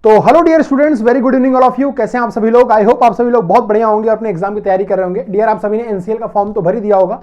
तो hello dear students, very good evening all of you. कैसे हैं आप सभी लोग? आई होप आप सभी लोग बहुत बढ़िया होंगे और अपने एग्जाम की तैयारी कर रहे होंगे। डियर, आप सभी ने एनसीएल का फॉर्म तो भर ही दिया होगा,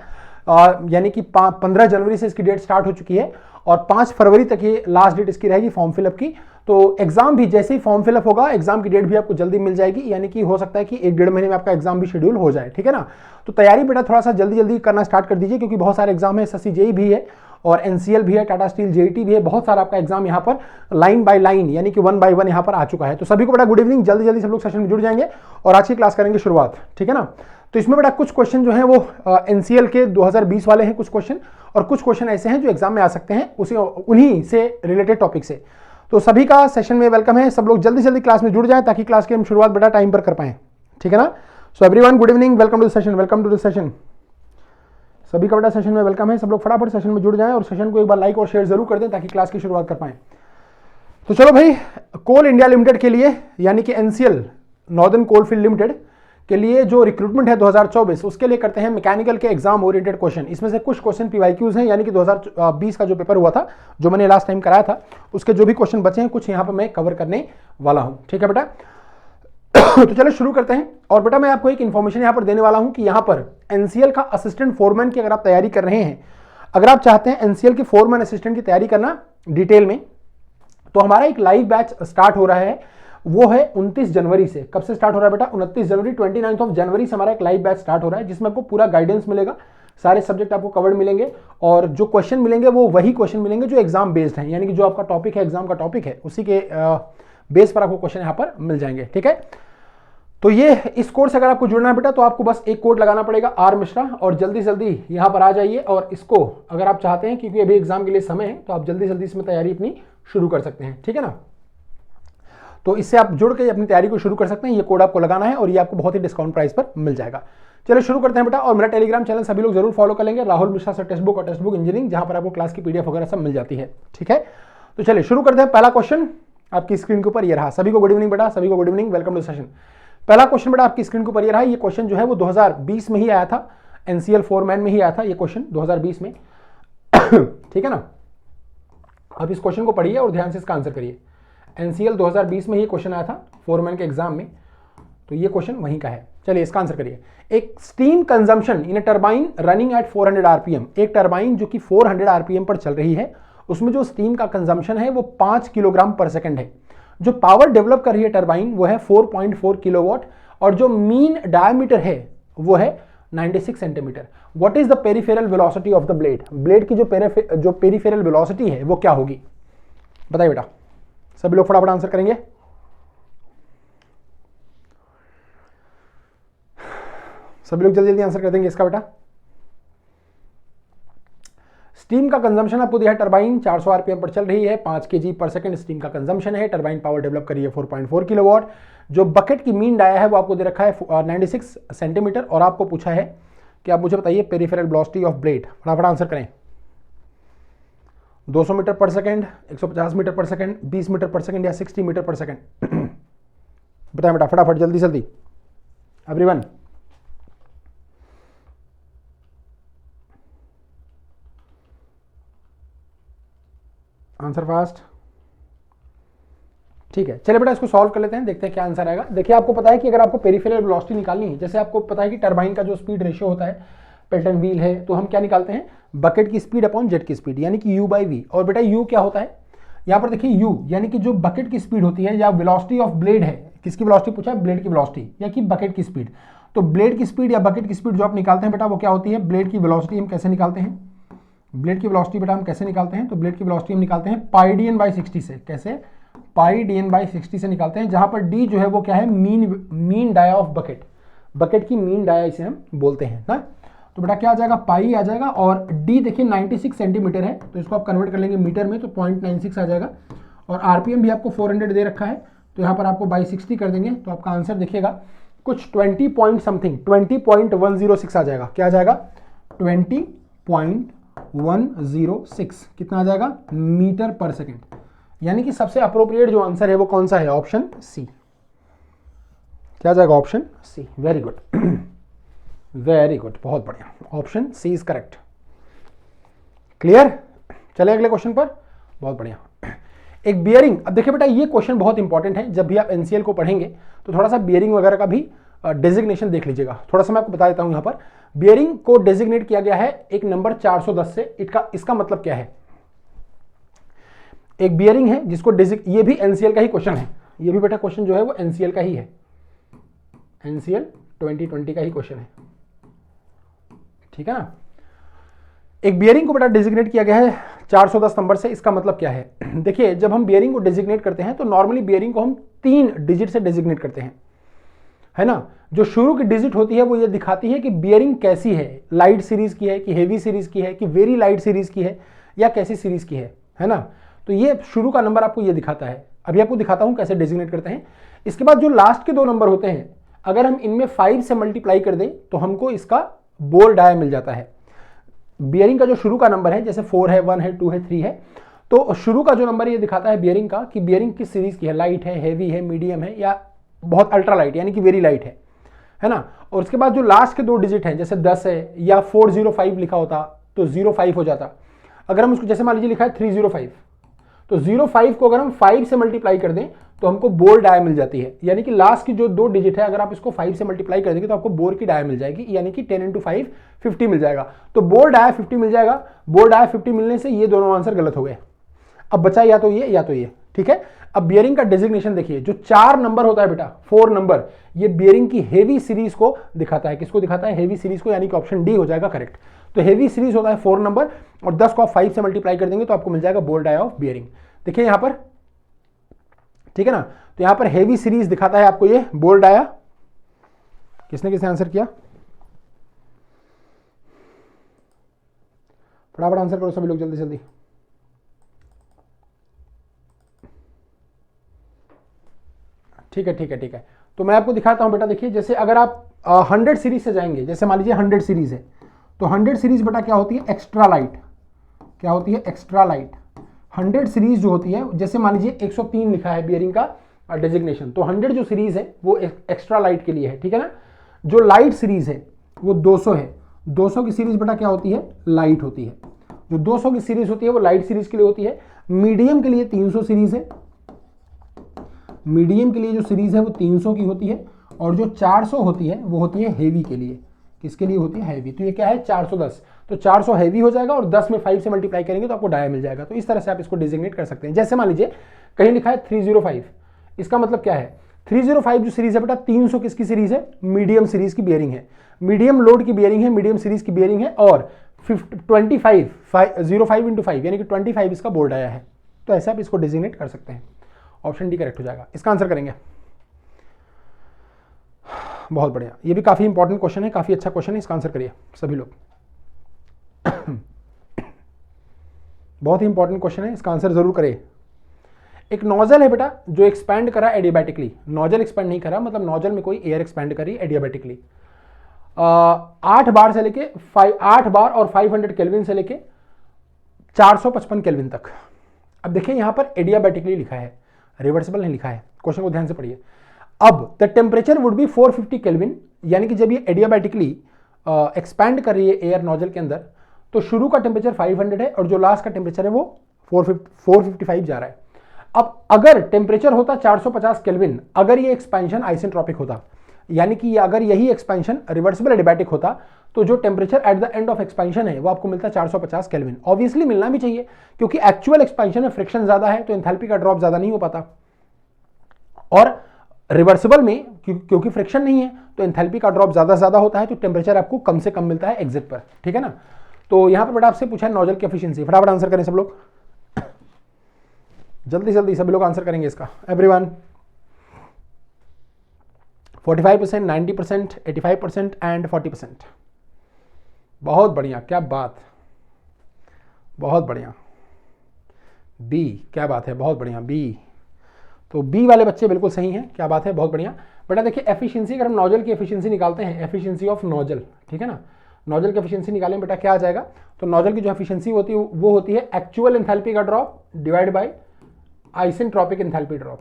यानी कि 15 जनवरी से इसकी डेट स्टार्ट हो चुकी है और 5 फरवरी तक ये लास्ट डेट इसकी रहेगी फॉर्म फिलअप की। तो एग्जाम भी जैसे ही फॉर्म फिलअप होगा, एग्जाम की डेट भी आपको जल्दी मिल जाएगी, यानी कि हो सकता है कि 1-1.5 महीने में आपका एग्जाम भी शेड्यूल हो जाए। ठीक है ना? तो तैयारी बेटा थोड़ा सा जल्दी जल्दी करना स्टार्ट कर दीजिए, क्योंकि बहुत सारे एग्जाम है, एसएससी जेईई भी है और एनसीएल भी है, टाटा स्टील जेईटी भी है। बहुत सारा आपका एग्जाम यहाँ पर लाइन बाय लाइन यानी कि 1 बाय 1 यहाँ पर आ चुका है। तो सभी को बड़ा गुड इवनिंग। जल्दी जल्दी सब लोग सेशन में जुड़ जाएंगे और आज की क्लास करेंगे शुरुआत। ठीक है ना? तो इसमें बेटा कुछ क्वेश्चन जो है वो एनसीएल के 2020 वाले हैं कुछ क्वेश्चन, और कुछ क्वेश्चन ऐसे हैं जो एग्जाम में आ सकते हैं उन्हीं से रिलेटेड टॉपिक से। तो सभी का सेशन में वेलकम है। सब लोग जल्दी जल्दी क्लास में जुड़ जाएं ताकि क्लास की हम शुरुआत बेटा टाइम पर कर पाएं। ठीक है ना? So everyone good evening, welcome to the session, welcome to the session. सभी का बेटा सेशन में वेलकम है। सब लोग फटाफट सेशन में जुड़ जाएं और सेशन को एक बार लाइक और शेयर जरूर कर दें ताकि क्लास की शुरुआत कर पाएं। तो चलो भाई, कोल इंडिया लिमिटेड के लिए यानी कि एनसीएल नॉर्दर्न कोलफील्ड लिमिटेड के लिए जो रिक्रूटमेंट है 2024, उसके लिए करते हैं मैकेनिकल के एग्जाम ओरिएंटेड क्वेश्चन। इसमें से कुछ क्वेश्चन पीवाईक्यूज हैं, यानी कि 2020 का जो पेपर हुआ था, जो मैंने लास्ट टाइम कराया था, उसके जो भी क्वेश्चन बचे हैं कुछ यहाँ पर मैं कवर करने वाला हूँ। ठीक है बेटा? तो चलो शुरू करते हैं। और बेटा मैं आपको एक इन्फॉर्मेशन यहाँ पर देने वाला हूँ कि यहाँ पर एनसीएल का असिस्टेंट फोरमैन की अगर आप तैयारी कर रहे हैं, अगर आप चाहते हैं एनसीएल के फोरमैन असिस्टेंट की तैयारी करना डिटेल में, तो हमारा एक लाइव बैच स्टार्ट हो रहा है। वो है 29 जनवरी से। कब से स्टार्ट हो रहा है बेटा? 29 जनवरी, 29 जनवरी से हमारा एक लाइव बैच स्टार्ट हो रहा है, जिसमें आपको पूरा गाइडेंस मिलेगा, सारे सब्जेक्ट आपको कवर्ड मिलेंगे और जो क्वेश्चन मिलेंगे वो वही क्वेश्चन मिलेंगे जो एग्जाम बेस्ड हैं, यानी कि जो आपका टॉपिक है, एग्जाम का टॉपिक है, उसी के बेस पर आपको क्वेश्चन यहाँ पर मिल जाएंगे। ठीक है? तो ये इस कोर्स से अगर आपको जुड़ना है बेटा, तो आपको बस एक कोड लगाना पड़ेगा आर मिश्रा, और जल्दी जल्दी यहाँ पर आ जाइए। और इसको अगर आप चाहते हैं, क्योंकि अभी एग्जाम के लिए समय है, तो आप जल्दी जल्दी इसमें तैयारी अपनी शुरू कर सकते हैं। ठीक है ना? तो इससे आप जुड़ के अपनी तैयारी को शुरू कर सकते हैं। ये कोड आपको लगाना है और ये आपको बहुत ही डिस्काउंट प्राइस पर मिल जाएगा। चलिए शुरू करते हैं बेटा। और मेरा टेलीग्राम चैनल सभी लोग जरूर फॉलो कर लेंगे, Rahul Mishra sir text book और टेक्स्ट बुक इंजीनियरिंग, जहां पर आपको क्लास की पीडीएफ वगैरह सब मिल जाती है। ठीक है? तो चलिए शुरू करते हैं। पहला क्वेश्चन आपकी स्क्रीन के ऊपर ये रहा। सभी को गुड इवनिंग बेटा, सभी को good evening, welcome to session. पहला क्वेश्चन बेटा आपकी स्क्रीन के ऊपर ये रहा। ये क्वेश्चन जो है वो 2020 में ही आया था, एनसीएल फोरमैन में ही आया था ये क्वेश्चन 2020 में। ठीक है ना? आप इस क्वेश्चन को पढ़िए और ध्यान से इसका आंसर करिए। एनसीएल 2020 में ही क्वेश्चन आया था फोरमैन के एग्जाम में, तो ये क्वेश्चन वहीं का है। चलिए इसका आंसर करिए। एक steam consumption in a turbine running at 400 RPM, एक टरबाइन जो कि 400 आरपीएम पर चल रही है, उसमें जो स्टीम का कंजम्पशन है वो 5 किलोग्राम पर सेकंड है। जो पावर डेवलप कर रही है टरबाइन वो है 4.4 किलोवाट, और जो मीन डायमीटर है वो है 96 centimetre. What is the peripheral velocity of the blade? Blade की जो पेरिफेरल वेलोसिटी है वो क्या होगी? बताइए बेटा। सभी लोग फटाफट आंसर करेंगे। सभी लोग जल्दी जल्दी आंसर कर देंगे इसका बेटा। स्टीम का कंजम्पशन आपको दिया है, टरबाइन 400 आरपीएम पर चल रही है, 5 केजी पर सेकंड स्टीम का कंजम्पशन है, टरबाइन पावर डेवलप कर रही है 4.4 किलोवाट। जो बकेट की मीन डाया है वो आपको दे रखा है 96 सेंटीमीटर, और आपको पूछा है कि आप मुझे बताइए पेरिफेरल वेलोसिटी ऑफ ब्लेड। फटाफट आंसर करें। 200 मीटर पर सेकंड, 150 मीटर पर सेकंड, 20 मीटर पर सेकंड या 60 मीटर पर सेकंड? बताएं बेटा फटाफट, जल्दी जल्दी एवरीवन। Answer fast. ठीक है, चलिए बेटा इसको सॉल्व कर लेते हैं, देखते हैं क्या आंसर आएगा। देखिए आपको पता है कि अगर आपको पेरिफेरल वेलोसिटी निकालनी है, जैसे आपको पता है कि टरबाइन का जो स्पीड रेशियो होता है, पेल्टन व्हील है, तो हम क्या निकालते हैं? बकेट की स्पीड अपॉन जेट की स्पीड, यानी कि U बाई V। और बेटा U क्या होता है? यहाँ पर देखिए U यानी कि जो बकेट की स्पीड होती है, या वेलोसिटी ऑफ ब्लेड है। किसकी वेलोसिटी पूछा है? ब्लेड की वेलोसिटी या कि बकेट की स्पीड। तो ब्लेड की स्पीड या बकेट की स्पीड जो आप निकालते हैं बेटा वो क्या होती है? ब्लेड की वेलोसिटी हम कैसे निकालते हैं? ब्लेड की वेलोसिटी बेटा हम कैसे निकालते हैं? तो ब्लेड की वेलोसिटी हम निकालते हैं पाई डी एन बाई 60 से। कैसे? पाई डी एन बाई 60 से निकालते हैं, जहां पर डी जो है वो क्या है? Mean dia of bucket, bucket की मीन डाया इसे हम बोलते हैं ना। तो बेटा क्या आ जाएगा? पाई आ जाएगा, और डी देखिए 96 सेंटीमीटर है, तो इसको आप कन्वर्ट कर लेंगे मीटर में, तो 0.96 आ जाएगा। और आरपीएम भी आपको 400 दे रखा है, तो यहाँ पर आपको बाई 60 कर देंगे, तो आपका आंसर देखिएगा कुछ 20 पॉइंट समथिंग, 20.106 आ जाएगा। क्या आ जाएगा? 20.106 कितना आ जाएगा? मीटर पर सेकेंड। यानी कि सबसे अप्रोप्रिएट जो आंसर है वो कौन सा है? Option C. क्या जाएगा? Option C. Very good, very good, बहुत बढ़िया, option C is correct. Clear? चले अगले क्वेश्चन पर। बहुत बढ़िया। एक बियरिंग, अब देखिए बेटा ये क्वेश्चन बहुत इंपॉर्टेंट है, जब भी आप एनसीएल को पढ़ेंगे तो थोड़ा सा बियरिंग वगैरह का भी डेजिग्नेशन देख लीजिएगा। थोड़ा सा मैं आपको बता देता हूं, यहां पर बियरिंग को डेजिग्नेट किया गया है एक नंबर 410 से। इसका मतलब क्या है, एक बियरिंग है जिसको ये भी एनसीएल का ही क्वेश्चन है, ये भी बेटा क्वेश्चन जो है वो एनसीएल का ही है, एनसीएल 2020 का ही क्वेश्चन है, ठीक है ना। एक बियरिंग को बेटा डेजिग्नेट किया गया है 410 नंबर से। इसका मतलब क्या है, देखिए जब हम बियरिंग को डेजिग्नेट करते हैं तो नॉर्मली बियरिंग को हम 3 डिजिट से डेजिग्नेट करते हैं, है ना। जो शुरू की डिजिट होती है वो ये दिखाती है कि बियरिंग कैसी है, लाइट सीरीज की है कि हेवी सीरीज की है कि वेरी लाइट सीरीज की है या कैसी सीरीज की है ना। तो ये शुरू का नंबर आपको ये दिखाता है। अभी आपको दिखाता हूं कैसे डेजिग्नेट करते हैं। इसके बाद जो लास्ट के 2 नंबर होते हैं, अगर हम इनमें 5 से मल्टीप्लाई कर दें तो हमको इसका बोर डाया मिल जाता है। बियरिंग का जो शुरू का नंबर है, जैसे 4 है, 1 है, 2 है, 3 है, तो शुरू का जो नंबर ये दिखाता है बियरिंग का कि बियरिंग किस सीरीज की है, लाइट है, हेवी है, मीडियम है या बहुत अल्ट्रा लाइट यानी कि वेरी लाइट है ना। और उसके बाद जो लास्ट के 2 डिजिट हैं, जैसे 10 है या 405 लिखा होता तो 05 हो जाता। अगर हम उसको जैसे मान लीजिए लिखा है 305, तो 05 को अगर हम 5 से मल्टीप्लाई कर दें तो हमको बोर डाया मिल जाती है, यानी कि लास्ट की जो 2 डिजिट है अगर आप इसको 5 से मल्टीप्लाई कर देंगे तो आपको बोर की डाया मिल जाएगी, यानी कि 10 × 5 50 मिल जाएगा। तो बोर डाया 50 मिल जाएगा। बोर डाया 50 मिलने से ये दोनों आंसर गलत हो गए। अब बचा या तो ये, ठीक है। अब बियरिंग का डेजिग्नेशन देखिए, जो 4 नंबर होता है बेटा, 4 नंबर, ये बियरिंग की हेवी सीरीज को दिखाता है। किसको दिखाता है, हेवी सीरीज को, यानी कि ऑप्शन डी हो जाएगा करेक्ट। तो हेवी सीरीज होता है 4 नंबर और 10 को आप 5 से मल्टीप्लाई कर देंगे तो आपको मिल जाएगा बोर डाया ऑफ बियरिंग। देखिए यहां पर, ठीक है ना। तो यहां पर हेवी सीरीज दिखाता है आपको ये बोर डाया। किसने किसने आंसर किया, फटाफट आंसर करो सभी लोग, जल्दी जल्दी। ठीक है। तो मैं आपको दिखाता हूं बेटा, देखिए जैसे अगर आप 100 सीरीज से जाएंगे, जैसे मान लीजिए 100 सीरीज है, तो 100 सीरीज बेटा क्या होती है, एक्स्ट्रा लाइट। क्या होती है, एक्स्ट्रा लाइट। 100 सीरीज जो होती है, जैसे मान लीजिए 103 लिखा है बियरिंग का डेजिग्नेशन, तो 100 जो सीरीज है वो एक्स्ट्रा लाइट के लिए है, ठीक है ना। जो लाइट सीरीज है वो 200 है। 200 की सीरीज बेटा क्या होती है, लाइट होती है। जो 200 की सीरीज होती है वो लाइट सीरीज के लिए होती है। मीडियम के लिए 300 सीरीज है, मीडियम के लिए जो सीरीज है वो 300 की होती है। और जो 400 होती है वो होती है हेवी के लिए। किसके लिए होती है, हैवी। तो ये क्या है, 410। तो 400 हैवी हो जाएगा और 10 में 5 से मल्टीप्लाई करेंगे तो आपको डाया मिल जाएगा। तो इस तरह से आप इसको डिजिग्नेट कर सकते हैं। जैसे मान लीजिए कहीं लिखा है 305, इसका मतलब क्या है, 305 जो सीरीज है बेटा, 300 किसकी सीरीज है, मीडियम सीरीज की बियरिंग है, मीडियम लोड की बियरिंग है, मीडियम सीरीज की बियरिंग है। और 05 × 5 यानी कि 25 इसका बोर्ड आया है। तो ऐसे आप इसको डिजिग्नेट कर सकते हैं। ऑप्शन डी करेक्ट हो जाएगा। इसका आंसर करेंगे। बहुत बढ़िया, ये भी काफी इंपॉर्टेंट क्वेश्चन है, काफी अच्छा क्वेश्चन है। इसका आंसर करिए सभी लोग। बहुत ही इंपॉर्टेंट क्वेश्चन है, इसका आंसर जरूर करिए। एक नोजल है बेटा जो एक्सपैंड करा एडियाबैटिकली। नोजल एक्सपैंड नहीं करा, मतलब नोजल में कोई एयर एक्सपैंड करी एडियाबैटिकली। 8 बार से लेके 8 बार और 500 केल्विन से लेके 455 केल्विन तक। अब देखिए यहां पर एडियाबैटिकली लिखा है, रिवर्सिबल नहीं लिखा है। क्वेश्चन को ध्यान से पढ़िए। अब the temperature would be 450 kelvin, यानी कि जब ये एडियाबैटिकली एक्सपैंड कर रही है एयर नोजल के अंदर, तो शुरू का टेम्परेचर 500 है और जो लास्ट का टेम्परेचर है वो 455 जा रहा है। अब अगर टेम्परेचर होता 450 केल्विन, अगर ये एक्सपेंशन आइसेंट्रोपिक होता, यानी कि अगर यही एक्सपेंशन रिवर्सिबल एडियाबैटिक होता, तो जो temperature at the end of expansion है वो आपको मिलता है 450 केल्विन। ऑब्वियसली मिलना भी चाहिए, क्योंकि एक्चुअल एक्सपेंशन में फ्रिक्शन ज्यादा है तो एंथैल्पी का ड्रॉप ज्यादा नहीं हो पाता। और रिवर्सिबल में क्योंकि फ्रिक्शन नहीं है तो एंथैल्पी का ड्रॉप ज्यादा होता है, तो टेम्परेचर आपको कम से कम मिलता है एग्जिट पर, ठीक है ना। तो यहां पर बेटा आपसे पूछा है नोजल की एफिशिएंसी। फटाफट आंसर करें सब लोग, जल्दी जल्दी सभी लोग आंसर करेंगे इसका। Everyone 45%, 90%, 85% and 40%। बहुत बढ़िया, क्या बात, बहुत बढ़िया। बी, क्या बात है, बहुत बढ़िया बी। तो बी वाले बच्चे बिल्कुल सही हैं, क्या बात है, बहुत बढ़िया। बेटा देखिए एफिशिएंसी, अगर हम नोजल की एफिशिएंसी निकालते हैं, एफिशिएंसी ऑफ नोजल, ठीक है ना, नोजल की एफिशिएंसी निकालें बेटा, क्या आ जाएगा। तो नोजल की जो एफिशिएंसी होती है वो होती है एक्चुअल एंथैल्पी का drop divide by isentropic enthalpy drop,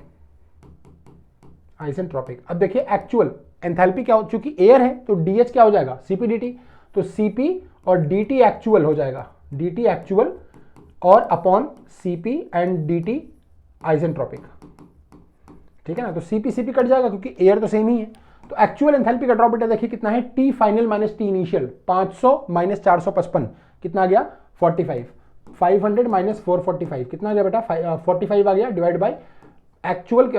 isentropic. अब देखिए एक्चुअल एंथैल्पी क्या हो, चूंकि एयर है तो डीएच क्या हो जाएगा, सीपी डीटी। तो सीपी और डीटी एक्चुअल हो जाएगा, डीटी एक्चुअल और upon CP and DT isentropic, ठीक है ना। तो सीपी सीपी कट जाएगा क्योंकि एयर तो सेम ही है। तो एक्चुअल एंथैल्पी का ड्रॉप बेटा देखिए कितना है, T final minus T initial, 500 minus 455 कितना आ गया 45, 500 माइनस 445 कितना आ गया बेटा 45 आ गया, डिवाइड बाय एक्चुअल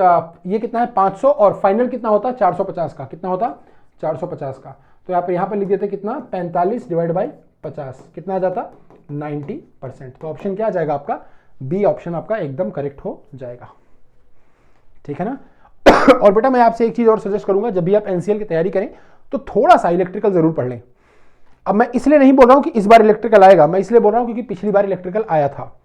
ये कितना है 500 और फाइनल कितना होता है 450 का, कितना होता 450 का। तो यहाँ पर लिख देते कितना 45 डिवाइड बाई 50 कितना आ जाता 90%। तो ऑप्शन क्या आ जाएगा आपका, बी ऑप्शन आपका एकदम करेक्ट हो जाएगा, ठीक है ना। और बेटा मैं आपसे एक चीज और सजेस्ट करूंगा, जब भी आप एनसीएल की तैयारी करें तो थोड़ा सा इलेक्ट्रिकल जरूर पढ़ लें। अब मैं इसलिए नहीं बोल रहा हूं कि इस बार इलेक्ट्रिकल आएगा, मैं इसलिए बोल रहा हूं क्योंकि पिछली बार इलेक्ट्रिकल आया था।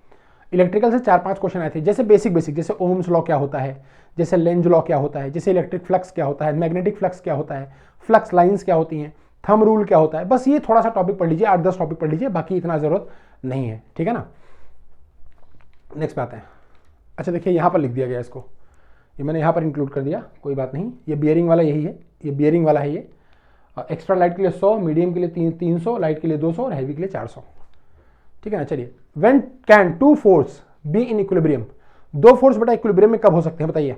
इलेक्ट्रिकल से 4-5 क्वेश्चन आए थे, जैसे बेसिक जैसे ओम्स लॉ क्या होता है, जैसे लेंज लॉ क्या होता है, जैसे इलेक्ट्रिक फ्लक्स क्या होता है, मैग्नेटिक फ्लक्स क्या होता है, फ्लक्स लाइंस क्या होती हैं, थंब रूल क्या होता है। बस ये थोड़ा सा टॉपिक पढ़ लीजिए, 8-10 टॉपिक पढ़ लीजिए, बाकी इतना जरूरत नहीं है, ठीक है ना। नेक्स्ट पे आते हैं। अच्छा देखिए यहाँ पर लिख दिया गया इसको, ये मैंने यहाँ पर इंक्लूड कर दिया, कोई बात नहीं। ये बियरिंग वाला यही है, ये बियरिंग वाला है। ये एक्स्ट्रा लाइट के लिए 100, मीडियम के लिए 300, लाइट के लिए 200 और हैवी के लिए 400, ठीक है ना। चलिए, when can two force be in equilibrium, दो फोर्स बेटा इक्विलिब्रियम में कब हो सकते हैं बताइए।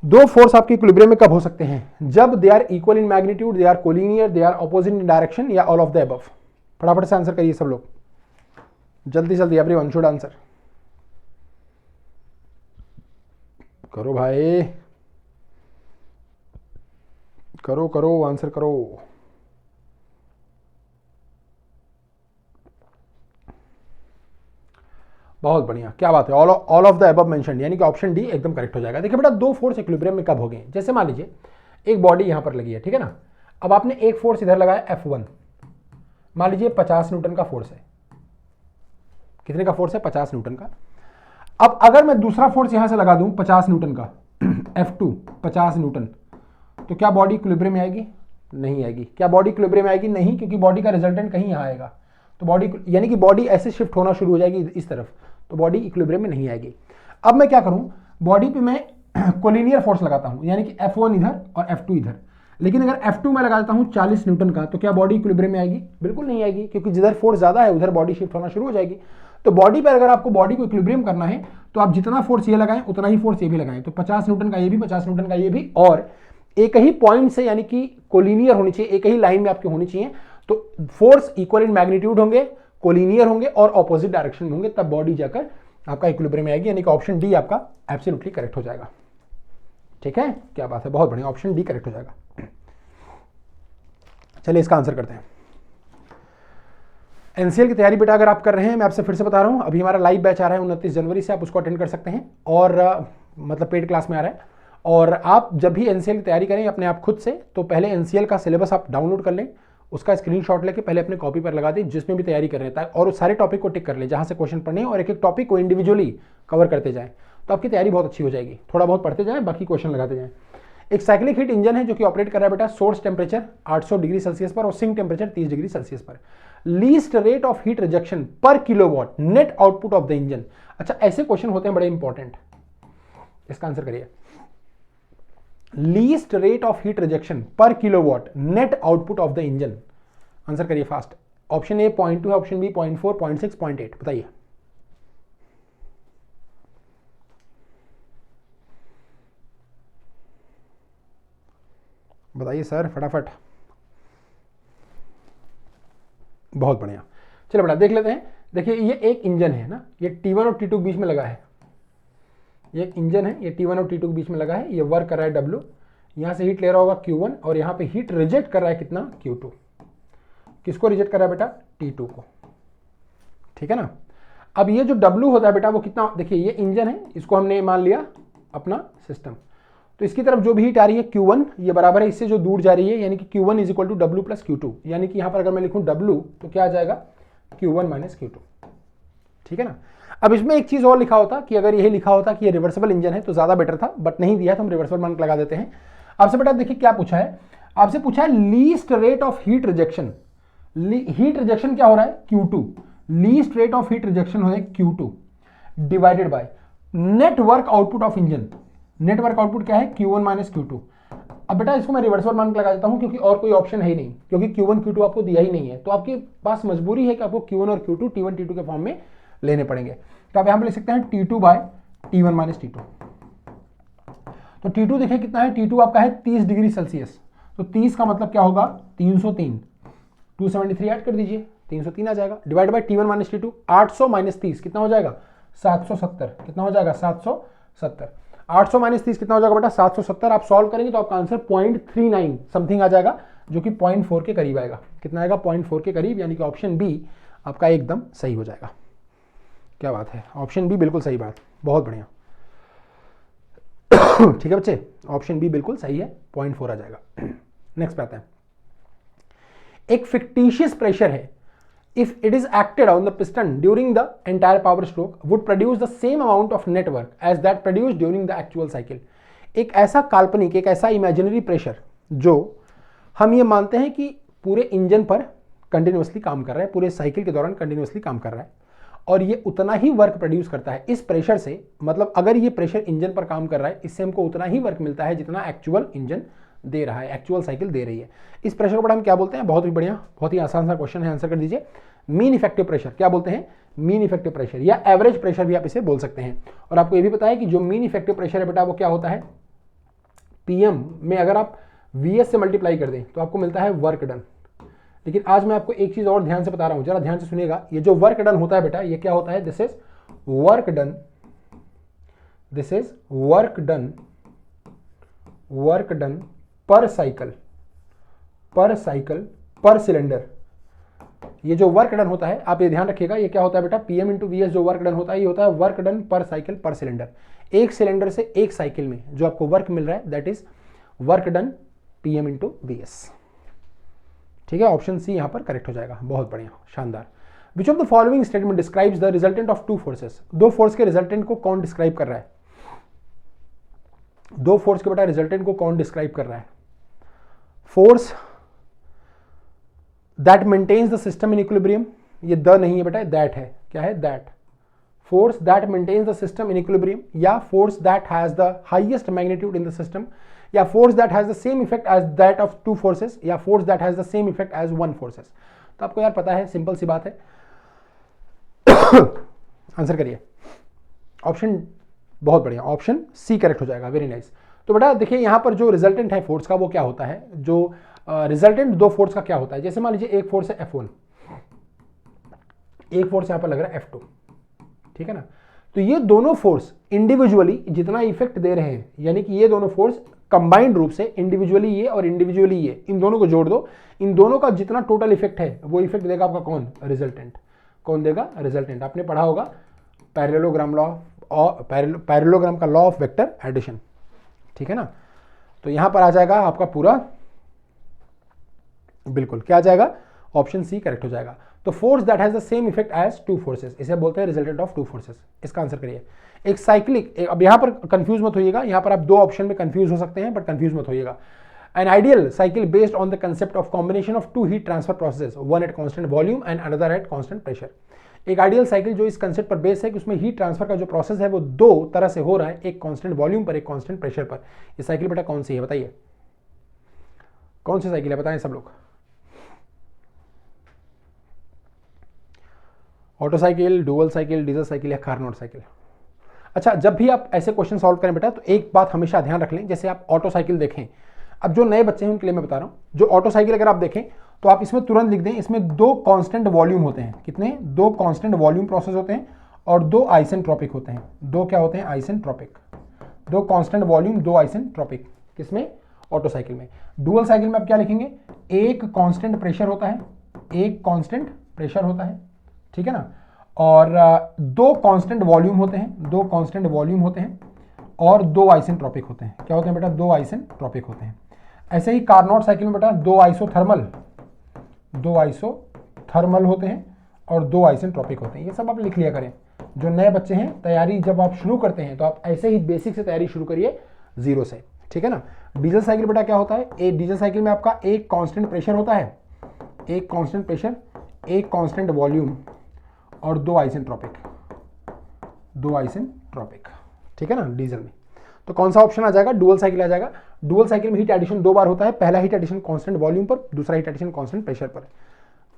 दो फोर्स आपके इक्विलिब्रियम में कब हो सकते हैं, जब they are equal in magnitude, they are collinear, they are opposite in direction, या ऑल ऑफ द अबव। फटाफट से आंसर करिए सब लोग, जल्दी जल्दी, एवरीवन शुड आंसर करो भाई, करो करो आंसर करो। बहुत बढ़िया, क्या बात है, all of the above mentioned, यानी कि ऑप्शन डी एकदम करेक्ट हो जाएगा। देखिए बेटा दो फोर्स इक्विलिब्रियम में कब हो गए, जैसे मान लीजिए एक बॉडी यहां पर लगी है, ठीक है ना। अब आपने एक फोर्स इधर लगाया F1, मान लीजिए 50 न्यूटन का फोर्स है। कितने का फोर्स है 50 न्यूटन का। अब अगर मैं दूसरा फोर्स यहां से लगा दूं 50 न्यूटन का F2 50 न्यूटन, तो क्या बॉडी इक्विलिब्रियम में आएगी, नहीं आएगी। क्या बॉडी इक्विलिब्रियम में आएगी, नहीं, क्योंकि बॉडी का रिजल्टेंट कहीं यहां आएगा। तो बॉडी यानी कि बॉडी ऐसे शिफ्ट होना शुरू हो जाएगी इस तरफ, तो बॉडी इक्विलिब्रियम में नहीं आएगी। अब मैं क्या करूं, बॉडी पे मैं कोलिनियर फोर्स लगाता हूं, यानी कि F1 इधर और F2 इधर। लेकिन अगर F2 में लगा देता हूं 40 न्यूटन का, तो क्या बॉडी इक्विलिब्रियम में आएगी, बिल्कुल नहीं आएगी, क्योंकि जिधर फोर्स ज्यादा है उधर बॉडी शिफ्ट होना शुरू हो जाएगी। तो बॉडी पर अगर आपको बॉडी को इक्विलिब्रियम करना है तो आप जितना फोर्स ये लगाएं उतना ही फोर्स ये भी लगाएं। तो 50 न्यूटन का ये भी, 50 न्यूटन का ये भी, और एक ही पॉइंट से, यानी कि कोलिनियर होनी चाहिए, एक ही लाइन में आपके होनी चाहिए। तो फोर्स इक्वल इन मैग्नीट्यूड होंगे, कोलिनियर होंगे और ऑपोजिट डायरेक्शन में होंगे, तब बॉडी जाकर आपका इक्विलिब्रियम में आएगी, यानी कि ऑप्शन डी आपका एब्सोल्युटली करेक्ट हो जाएगा, ठीक है। क्या बात है, बहुत बढ़िया, ऑप्शन डी करेक्ट हो जाएगा। चलिए इसका आंसर करते हैं। एनसीएल की तैयारी बेटा अगर आप कर रहे हैं, मैं आपसे फिर से बता रहा हूं, अभी हमारा लाइव बैच आ रहा है 29 जनवरी से, आप उसको अटेंड कर सकते हैं, और मतलब पेड क्लास में आ रहा है। और आप जब भी एनसीएल की तैयारी करें अपने आप खुद से, तो पहले एनसीएल का सिलेबस आप डाउनलोड कर लें, उसका स्क्रीनशॉट लेके पहले अपने कॉपी पर लगा दें जिसमें भी तैयारी कर रहे हैं, और उस सारे टॉपिक को टिक कर लें जहां से क्वेश्चन पढ़ने हैं, और एक एक टॉपिक को इंडिविजुअली कवर करते जाएं, तो आपकी तैयारी बहुत अच्छी हो जाएगी। थोड़ा बहुत पढ़ते जाएं, बाकी क्वेश्चन लगाते जाएं। एक साइक्लिक हीट इंजन है जो कि ऑपरेट कर रहा है बेटा सोर्स टेम्परेचर 800 डिग्री सेल्सियस पर और सिंक टेम्परेचर 30 डिग्री सेल्सियस पर। Least rate of heat rejection per kilowatt net output of the engine. अच्छा, ऐसे क्वेश्चन होते हैं बड़े इंपॉर्टेंट, इसका आंसर करिए। Least rate of heat rejection per kilowatt net output of the engine, answer करिए fast. Option A 0.2 है, option B 0.4, 0.6, 0.8, बताइए। बताइए सर फटाफट, बहुत बढ़िया। चलो बेटा देख लेते हैं। देखिए ये एक इंजन है ना, ये T1 और T2 के बीच में लगा है, ये एक इंजन है, ये T1 और T2 के बीच में लगा है, ये वर्क कर रहा है W, यहां से हीट ले रहा होगा Q1, और यहां पे हीट रिजेक्ट कर रहा है कितना Q2। किसको रिजेक्ट कर रहा है बेटा, T2 को, ठीक है ना। अब ये जो W होता है बेटा वो कितना, देखिए ये इंजन है, इसको हमने मान लिया अपना सिस्टम, तो इसकी तरफ जो भी हीट आ रही है Q1, ये बराबर है इससे जो दूर जा रही है, यानी कि Q1 is equal to W plus Q2, यानी कि यहां पर अगर मैं लिखूं W तो क्या आ जाएगा Q1 माइनस Q2, ठीक है ना। अब इसमें एक चीज और लिखा होता कि अगर यही लिखा होता कि ये रिवर्सिबल इंजन है तो ज्यादा बेटर था, बट नहीं दिया तो हम रिवर्सिबल मार्क लगा देते हैं। आपसे बेटा देखिए क्या पूछा है, आपसे पूछा है least rate of heat rejection. Heat rejection क्या हो रहा है Q2, least rate of heat rejection हो रहा है Q2 divided by network output of engine. Network output क्या है Q1 माइनस Q2। अब बेटा इसको मैं रिवर्सिबल मार्क लगा देता हूं क्योंकि और कोई ऑप्शन है ही नहीं, क्योंकि Q1 Q2 आपको दिया ही नहीं है, तो आपके पास मजबूरी है कि आपको Q1 और Q2 T1 T2 के फॉर्म में लेने पड़ेंगे। तो आप यहां पर लिख सकते हैं T2 bye T1 minus T2। तो T2 देखिए कितना है, T2 आपका है 30 डिग्री सेल्सियस, तो 30 का मतलब क्या होगा 303, 273 ऐड कर दीजिए 303 आ जाएगा, divide by T1 minus T2, 800 minus 30 कितना हो जाएगा 770, कितना हो जाएगा 770, 800 माइनस 30 कितना हो जाएगा बेटा 770। आप सॉल्व करेंगे तो आपका आंसर 0.39 समथिंग आ जाएगा, जो कि 0.4 के करीब आएगा। कितना आएगा 0.4 के करीब, यानी कि ऑप्शन बी आपका एकदम सही हो जाएगा। क्या बात है, ऑप्शन बी बिल्कुल सही बात, बहुत बढ़िया। ठीक है बच्चे, ऑप्शन बी बिल्कुल सही है, 0.4 आ जाएगा। नेक्स्ट पे आते हैं, एक फिक्टिशियस प्रेशर है, if it is acted on the piston during the entire power stroke would produce the same amount of net work as that produce during the actual cycle. एक ऐसा काल्पनिक, एक ऐसा इमेजिनरी प्रेशर जो हम ये मानते हैं कि पूरे इंजन पर कंटिन्यूअसली काम कर रहा है, पूरे साइकिल के दौरान कंटिन्यूअसली काम कर रहा है, और ये उतना ही वर्क प्रोड्यूस करता है इस प्रेशर से। मतलब अगर ये प्रेशर इंजन पर काम कर रहा है, इससे हमको उतना ही वर्क मिलता है जितना एक्चुअल इंजन दे रहा है, एक्चुअल साइकिल दे रही है। इस प्रेशर को हम क्या बोलते हैं, बहुत ही बढ़िया, बहुत ही आसान सा क्वेश्चन है, आंसर कर दीजिए। मीन इफेक्टिव प्रेशर क्या बोलते हैं, मीन इफेक्टिव प्रेशर या एवरेज प्रेशर भी आप इसे बोल सकते हैं। और आपको ये भी पता है कि जो मीन इफेक्टिव प्रेशर है बेटा वो क्या होता है, पीएम में अगर आप वीएस से मल्टीप्लाई कर दें तो आपको मिलता है वर्क डन। लेकिन आज मैं आपको एक चीज और ध्यान से बता रहा हूं, जरा ध्यान से सुनिएगा। ये जो वर्क डन होता है बेटा, ये क्या होता है, this is work done, this is work done, work done पर साइकिल, पर साइकिल पर सिलेंडर। ये जो वर्क डन होता है, आप ये ध्यान रखिएगा, ये क्या होता है बेटा, पीएम इंटू वीएस जो वर्क डन होता है, ये होता है वर्क डन पर साइकिल पर सिलेंडर। एक सिलेंडर से एक साइकिल में जो आपको वर्क मिल रहा है, that is work done PM into VS. ठीक है, ऑप्शन सी यहां पर करेक्ट हो जाएगा, बहुत बढ़िया, शानदार। विच of the following statement describes the resultant of two forces. दो फोर्स के रिजल्टेंट को कौन डिस्क्राइब कर रहा है, दो फोर्स के बेटा रिजल्टेंट को कौन डिस्क्राइब कर रहा है, force that maintains the system in equilibrium, ये द नहीं है बेटा, दैट है, क्या है that, force that maintains the system in equilibrium, या force that has the highest magnitude in the system, या force that has the same effect as that of two forces, या force that has the same effect as one forces. तो आपको यार पता है, simple सी बात है। आंसर करिए, ऑप्शन, बहुत बढ़िया, ऑप्शन सी करेक्ट हो जाएगा, वेरी नाइस। तो बेटा देखिए यहां पर जो रिजल्टेंट है फोर्स का वो क्या होता है, जो रिजल्टेंट दो फोर्स का क्या होता है। जैसे मान लीजिए एक फोर्स है F1, एक फोर्स यहां पर लग रहा है F2, ठीक है ना। तो ये दोनों फोर्स इंडिविजुअली जितना इफेक्ट दे रहे हैं, यानी कि ये दोनों फोर्स कंबाइंड रूप से इंडिविजुअली ये और इंडिविजुअली ये, इन दोनों को जोड़ दो, इन दोनों का जितना टोटल इफेक्ट है वो इफेक्ट देगा आपका कौन, रिजल्टेंट। कौन देगा, रिजल्टेंट। आपने पढ़ा होगा पैरेललोग्राम लॉ, पैरेललोग्राम का लॉ ऑफ वेक्टर एडिशन, ठीक है ना। तो यहां पर आ जाएगा आपका पूरा, बिल्कुल क्या आ जाएगा, ऑप्शन सी करेक्ट हो जाएगा। तो force that has the same effect as two forces, इसे बोलते हैं रिजल्टेंट ऑफ टू फोर्सेस। इसका आंसर करिए। एक साइक्लिक, अब यहां पर कंफ्यूज मत होइएगा, यहां पर आप दो ऑप्शन में कंफ्यूज हो सकते हैं, बट कंफ्यूज मत होइएगा। An ideal cycle based on the concept of combination of two heat transfer processes, one at constant volume and another at constant pressure. एक आइडियल साइकिल जो इस कंसेप्ट पर बेस है कि उसमें हीट ट्रांसफर का जो प्रोसेस है वो दो तरह से हो रहा है, एक कांस्टेंट वॉल्यूम पर, एक कांस्टेंट प्रेशर पर। ये साइकिल बेटा कौन सी है बताइए, कौन सी साइकिल है बताएं सब लोग। Auto cycle, dual cycle, diesel cycle या कार्नोट साइकिल। अच्छा, जब भी आप ऐसे क्वेश्चन सॉल्व करें बेटा तो एक बात हमेशा ध्यान रख लें, जैसे आप ऑटो साइकिल देखें, अब जो नए बच्चे हैं उनके लिए मैं बता रहा हूं, जो ऑटो साइकिल अगर आप देखें तो आप इसमें तुरंत लिख दें, इसमें दो कांस्टेंट वॉल्यूम होते हैं। कितने, दो कांस्टेंट वॉल्यूम प्रोसेस होते हैं और दो आइसेंट्रोपिक होते हैं। दो क्या होते हैं, आइसेंट्रोपिक, दो कांस्टेंट वॉल्यूम, दो आइसेंट्रोपिक। किसमें, ऑटो साइकिल में। डुअल साइकिल में आप क्या लिखेंगे, एक कांस्टेंट प्रेशर होता है, एक कांस्टेंट प्रेशर होता है, ठीक है ना, और दो कांस्टेंट वॉल्यूम होते हैं, दो कांस्टेंट वॉल्यूम होते हैं और दो आइसेंट्रोपिक होते हैं। क्या होते हैं बेटा, दो आइसेंट्रोपिक होते हैं। ऐसे ही कार्नोट साइकिल में बेटा दो आइसोथर्मल, दो आइसोथर्मल होते हैं और दो आइसेंट्रोपिक होते हैं। ये सब आप लिख लिया करें। जो नए बच्चे हैं, तैयारी जब आप शुरू करते हैं तो आप ऐसे ही बेसिक से तैयारी शुरू करिए, जीरो से, ठीक है ना। डीजल साइकिल बेटा क्या होता है, एक डीजल साइकिल में आपका एक कांस्टेंट प्रेशर होता है, एक कांस्टेंट प्रेशर, एक कांस्टेंट वॉल्यूम और दो आइसेंट्रोपिक, दो आइसेंट्रोपिक, ठीक है ना, डीजल में। तो कौन सा ऑप्शन आ जाएगा, डुअल साइकिल आ जाएगा। डुअल साइकिल में हीट एडिशन दो बार होता है, पहला हीट एडिशन कांस्टेंट वॉल्यूम पर, दूसरा हीट एडिशन कांस्टेंट प्रेशर पर।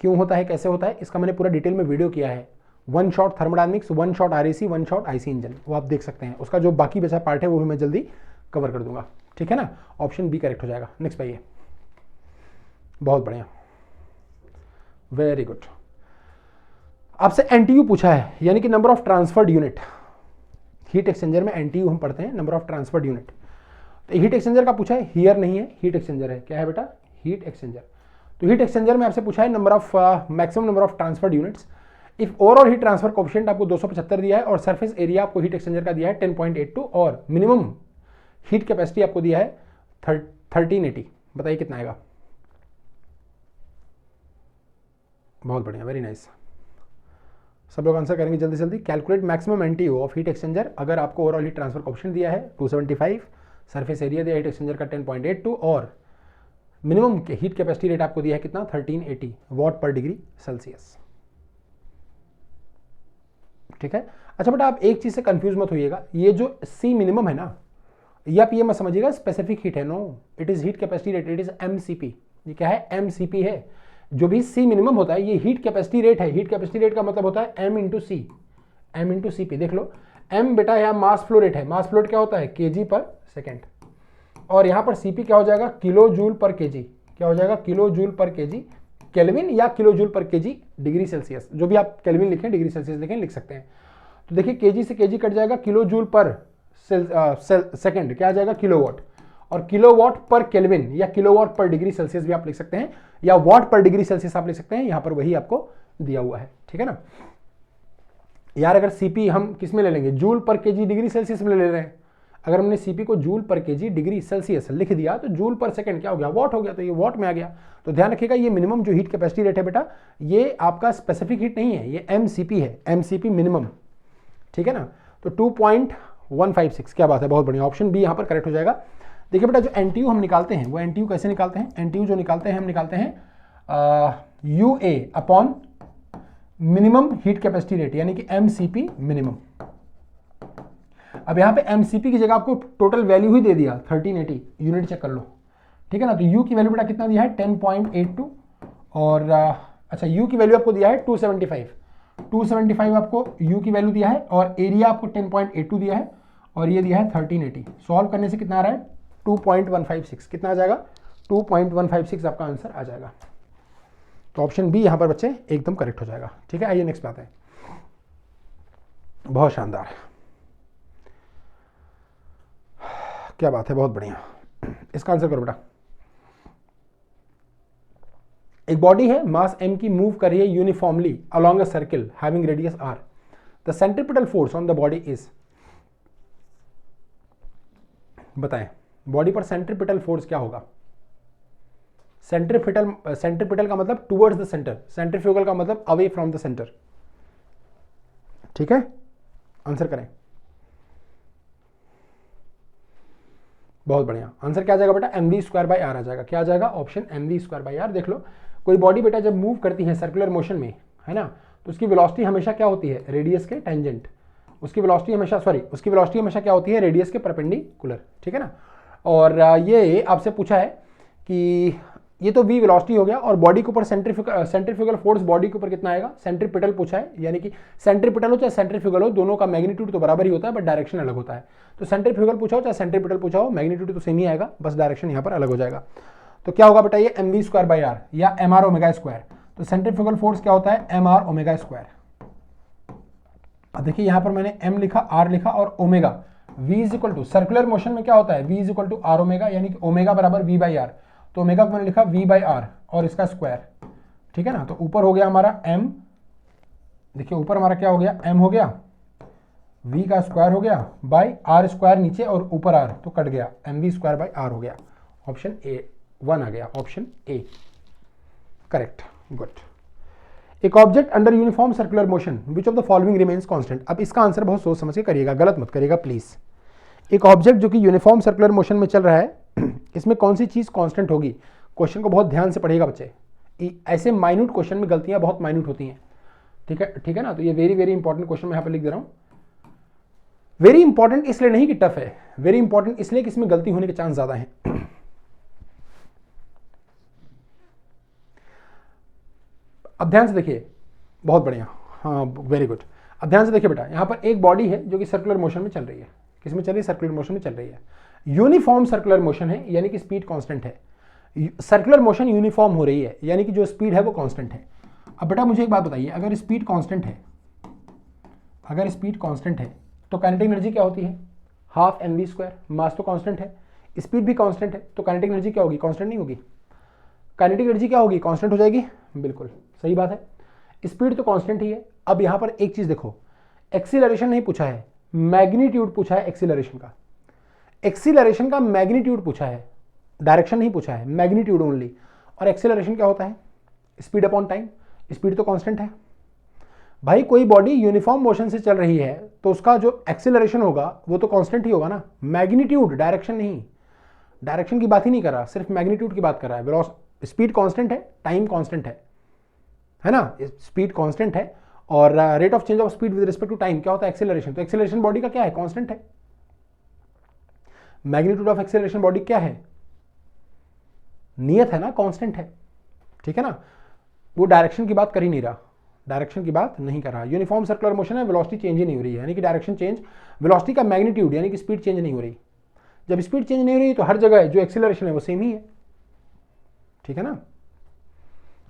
क्यों होता है, कैसे होता है, इसका मैंने पूरा डिटेल में वीडियो किया है, 1 shot thermodynamics, 1 shot RAC, 1 shot IC engine, वो आप देख सकते हैं। उसका जो बाकी बचा पार्ट है वो भी मैं जल्दी कवर कर दूंगा, ठीक है ना। ऑप्शन बी करेक्ट हो जाएगा। नेक्स्ट पाइए, बहुत बढ़िया, वेरी गुड। आपसे एनटीयू पूछा है, यानी कि number of transferred unit. Heat exchanger में एनटीयू हम पढ़ते हैं, नंबर ऑफ ट्रांसफर्ड यूनिट। तो हीट एक्सचेंजर का पूछा है, हियर नहीं है, हीट एक्सचेंजर है। क्या है बेटा? Heat exchanger. तो हीट एक्सचेंजर में आपसे पूछा है number of maximum number of transferred units. If overall heat transfer coefficient आपको 275 दिया है और सरफेस एरिया आपको हीट एक्सचेंजर का दिया है 10.82 और मिनिमम हीट कैपेसिटी आपको दिया है 1380। बताइए कितना आएगा? बहुत बढ़िया, वेरी नाइस। सब लोग आंसर करेंगे जल्दी जल्दी। Calculate maximum NTU of heat exchanger. अगर आपको ओवरऑल हीट ट्रांसफर कोएफिशिएंट दिया है 275, सरफेस एरिया दिया हीट एक्सचेंजर का 10.82 और मिनिमम हीट कैपेसिटी रेट आपको दिया है कितना? 1380 वॉट पर डिग्री सेल्सियस। ठीक है। अच्छा बेटा, आप एक चीज से कंफ्यूज मत होइएगा, ये जो सी मिनिमम है ना, ये आप ये मत समझिएगा स्पेसिफिक हीट है। No, it is heat capacity rate, it is MCP. ये क्या है? एमसीपी है। जो भी सी मिनिमम होता है ये हीट कैपेसिटी रेट है। हीट कैपेसिटी रेट का मतलब होता है एम इंटू सी, एम इंटू सीपी। देख लो, एम बेटा यहाँ मास फ्लो रेट है। मास फ्लो रेट क्या होता है? केजी पर सेकेंड। और यहाँ पर सीपी क्या हो जाएगा? Kilo joule per KG. क्या हो जाएगा? Kilo joule per KG kelvin या kilo joule per KG degree Celsius. जो भी आप केल्विन लिखें, डिग्री सेल्सियस लिखें, लिख सकते हैं। तो देखिए, केजी से केजी कट जाएगा, किलो जूल पर सेकेंड क्या आ जाएगा? किलोवाट। और किलोवाट पर केल्विन या किलोवाट पर डिग्री सेल्सियस भी आप लिख सकते हैं, या वाट पर डिग्री सेल्सियस आप लिख सकते हैं। यहां पर वही आपको दिया हुआ है, ठीक है ना यार। अगर सीपी हम किस में ले लेंगे? Joule per KG degree Celsius में ले रहे हैं। अगर हमने सीपी को joule per KG degree Celsius लिख दिया तो जूल पर सेकंड क्या हो गया? वॉट हो गया। तो ये वॉट में आ गया। तो ध्यान रखिएगा, ये मिनिमम जो हीट कैपेसिटी रेट है बेटा, ये आपका स्पेसिफिक हीट नहीं है, ये एमसीपी है, एमसीपी मिनिमम, ठीक है ना। तो 2.156, क्या बात है, बहुत बढ़िया। ऑप्शन बी यहां पर करेक्ट हो जाएगा। देखिए बेटा, जो एनटीयू हम निकालते हैं वो एनटीयू कैसे निकालते हैं? एनटीयू जो निकालते हैं हम निकालते हैं UA upon minimum heat capacity rate, यानी कि एमसीपी मिनिमम। अब यहां पे एमसीपी की जगह आपको टोटल वैल्यू ही दे दिया 1380, यूनिट चेक कर लो, ठीक है ना। तो यू की वैल्यू बेटा कितना दिया है? 10.82 और अच्छा, यू की वैल्यू आपको दिया है 275 आपको यू की वैल्यू दिया है और एरिया आपको 10.82 दिया है और ये दिया है 1380। सॉल्व करने से कितना आ रहा है? 2.156। कितना आ जाएगा? 2.156 आपका आंसर आ जाएगा। तो ऑप्शन बी यहां पर बच्चे एकदम करेक्ट हो जाएगा, ठीक है। आइए नेक्स्ट बात है, बहुत शानदार, क्या बात है, बहुत बढ़िया। इसका आंसर करो बेटा। एक बॉडी है, मास m की मूव कर रही है uniformly along a circle having radius r। The centripetal force on the body is, बताएं बॉडी पर सेंट्रीपिटल फोर्स क्या होगा? सेंट्रीपिटल का मतलब टुवर्ड्स द सेंटर, सेंट्रीफ्यूगल का मतलब अवे फ्रॉम द सेंटर, ठीक है। आंसर करें। बहुत बढ़िया, आंसर क्या आ जाएगा बेटा? mv² आर आ जाएगा। क्या आ जाएगा? Option mv² R. देख लो, कोई बॉडी बेटा जब मूव करती है सर्कुलर मोशन में, है ना, तो उसकी वेलोसिटी हमेशा क्या होती है? रेडियस के टेंजेंट। उसकी वेलोसिटी हमेशा क्या होती है? रेडियस के परपेंडिकुलर, ठीक है ना। और ये आपसे पूछा है कि ये तो v वेलोसिटी हो गया और बॉडी के ऊपर सेंट्रीफ्यूगल फोर्स बॉडी के ऊपर कितना आएगा? सेंट्रीपिटल पूछा है, यानी कि सेंट्रीपिटल हो चाहे सेंट्रीफ्यूगल हो, दोनों का मैग्नीट्यूड तो बराबर ही होता है बट डायरेक्शन अलग होता है। तो सेंट्रीफ्यूगल पूछा हो चाहे सेंट्रीपिटल पूछा हो, मैग्नीट्यूड तो सेम ही आएगा, बस डायरेक्शन यहाँ पर अलग हो जाएगा। तो क्या होगा बेटा? ये mv² आर या mr ओमेगा स्क्वायर। तो सेंट्रीफ्यूगल फोर्स क्या होता है? mr omega square. अब देखिए यहाँ पर मैंने m लिखा, r लिखा और omega. v is equal to, circular motion में क्या होता है? v is equal to r omega, यानी कि ओमेगा बराबर v बाई आर। तो ओमेगा को मैंने लिखा v बाई आर और इसका स्क्वायर, ठीक है ना। तो ऊपर हो गया हमारा m, देखिए ऊपर हमारा क्या हो गया? m हो गया, v का स्क्वायर हो गया बाई आर स्क्वायर नीचे और ऊपर r, तो कट गया, mv² बाई आर हो गया। ऑप्शन ए 1 आ गया, ऑप्शन ए करेक्ट, गुड। एक object under uniform circular motion, which of the following remains constant. अब इसका आंसर बहुत सोच समझ के करिएगा, गलत मत करिएगा प्लीज। एक ऑब्जेक्ट जो कि यूनिफॉर्म सर्कुलर मोशन में चल रहा है, इसमें कौन सी चीज कांस्टेंट होगी? क्वेश्चन को बहुत ध्यान से पढ़िएगा बच्चे, ऐसे माइन्यूट क्वेश्चन में गलतियां बहुत माइन्यूट होती हैं, ठीक है ना। तो ये वेरी वेरी इंपॉर्टेंट क्वेश्चन मैं यहाँ पे लिख दे रहा हूँ। वेरी इंपॉर्टेंट इसलिए नहीं कि टफ है, वेरी इंपॉर्टेंट इसलिए कि इसमें गलती होने के चांस ज्यादा हैं। अब ध्यान से देखिए, बहुत बढ़िया, हाँ वेरी गुड। अब ध्यान से देखिए बेटा, यहाँ पर एक बॉडी है जो कि सर्कुलर मोशन में चल रही है। किसमें चल रही है? सर्कुलर मोशन में चल रही है। यूनिफॉर्म सर्कुलर मोशन है, यानी कि स्पीड कांस्टेंट है। सर्कुलर मोशन यूनिफॉर्म हो रही है, यानी कि जो स्पीड है वो कांस्टेंट है। अब बेटा मुझे एक बात बताइए, अगर स्पीड कांस्टेंट है, अगर स्पीड कांस्टेंट है तो काइनेटिक एनर्जी क्या होती है? Half mv²। मास तो कांस्टेंट है, स्पीड भी कांस्टेंट है, तो काइनेटिक एनर्जी क्या होगी? कांस्टेंट नहीं होगी? काइनेटिक एनर्जी क्या होगी? कांस्टेंट हो जाएगी। बिल्कुल सही बात है, स्पीड तो कांस्टेंट ही है। अब यहां पर एक चीज देखो, एक्सीलरेशन नहीं पूछा है, मैग्नीट्यूड पूछा है एक्सीलरेशन का। एक्सीलरेशन का मैग्नीट्यूड पूछा है, डायरेक्शन नहीं पूछा है, मैग्नीट्यूड ओनली। और एक्सीलरेशन क्या होता है? Speed upon time. स्पीड तो कांस्टेंट है भाई। कोई बॉडी यूनिफॉर्म मोशन से चल रही है तो उसका जो एक्सीलरेशन होगा वो तो कांस्टेंट ही होगा ना, मैग्नीट्यूड, डायरेक्शन नहीं। डायरेक्शन की बात ही नहीं कर रहा, सिर्फ मैग्नीट्यूड की बात कर रहा है। स्पीड कांस्टेंट है, टाइम कांस्टेंट है ना? स्पीड कांस्टेंट है और rate of change of speed with respect to time क्या होता है? एक्सीलरेशन। तो एक्सीलरेशन बॉडी का क्या है? कांस्टेंट है। मैग्नीट्यूड ऑफ एक्सीलरेशन बॉडी क्या है? नियत है ना, कांस्टेंट है। ठीक है ना? वो डायरेक्शन की बात कर ही नहीं रहा, डायरेक्शन की बात नहीं कर रहा। यूनिफॉर्म सर्कुलर मोशन है, वेलोसिटी चेंज ही नहीं हो रही है, यानी कि डायरेक्शन चेंज, वेलोसिटी का मैग्नीट्यूड यानी कि स्पीड चेंज नहीं हो रही। जब स्पीड चेंज नहीं हो रही तो हर जगह जो एक्सीलरेशन है वो सेम ही है। ठीक है ना?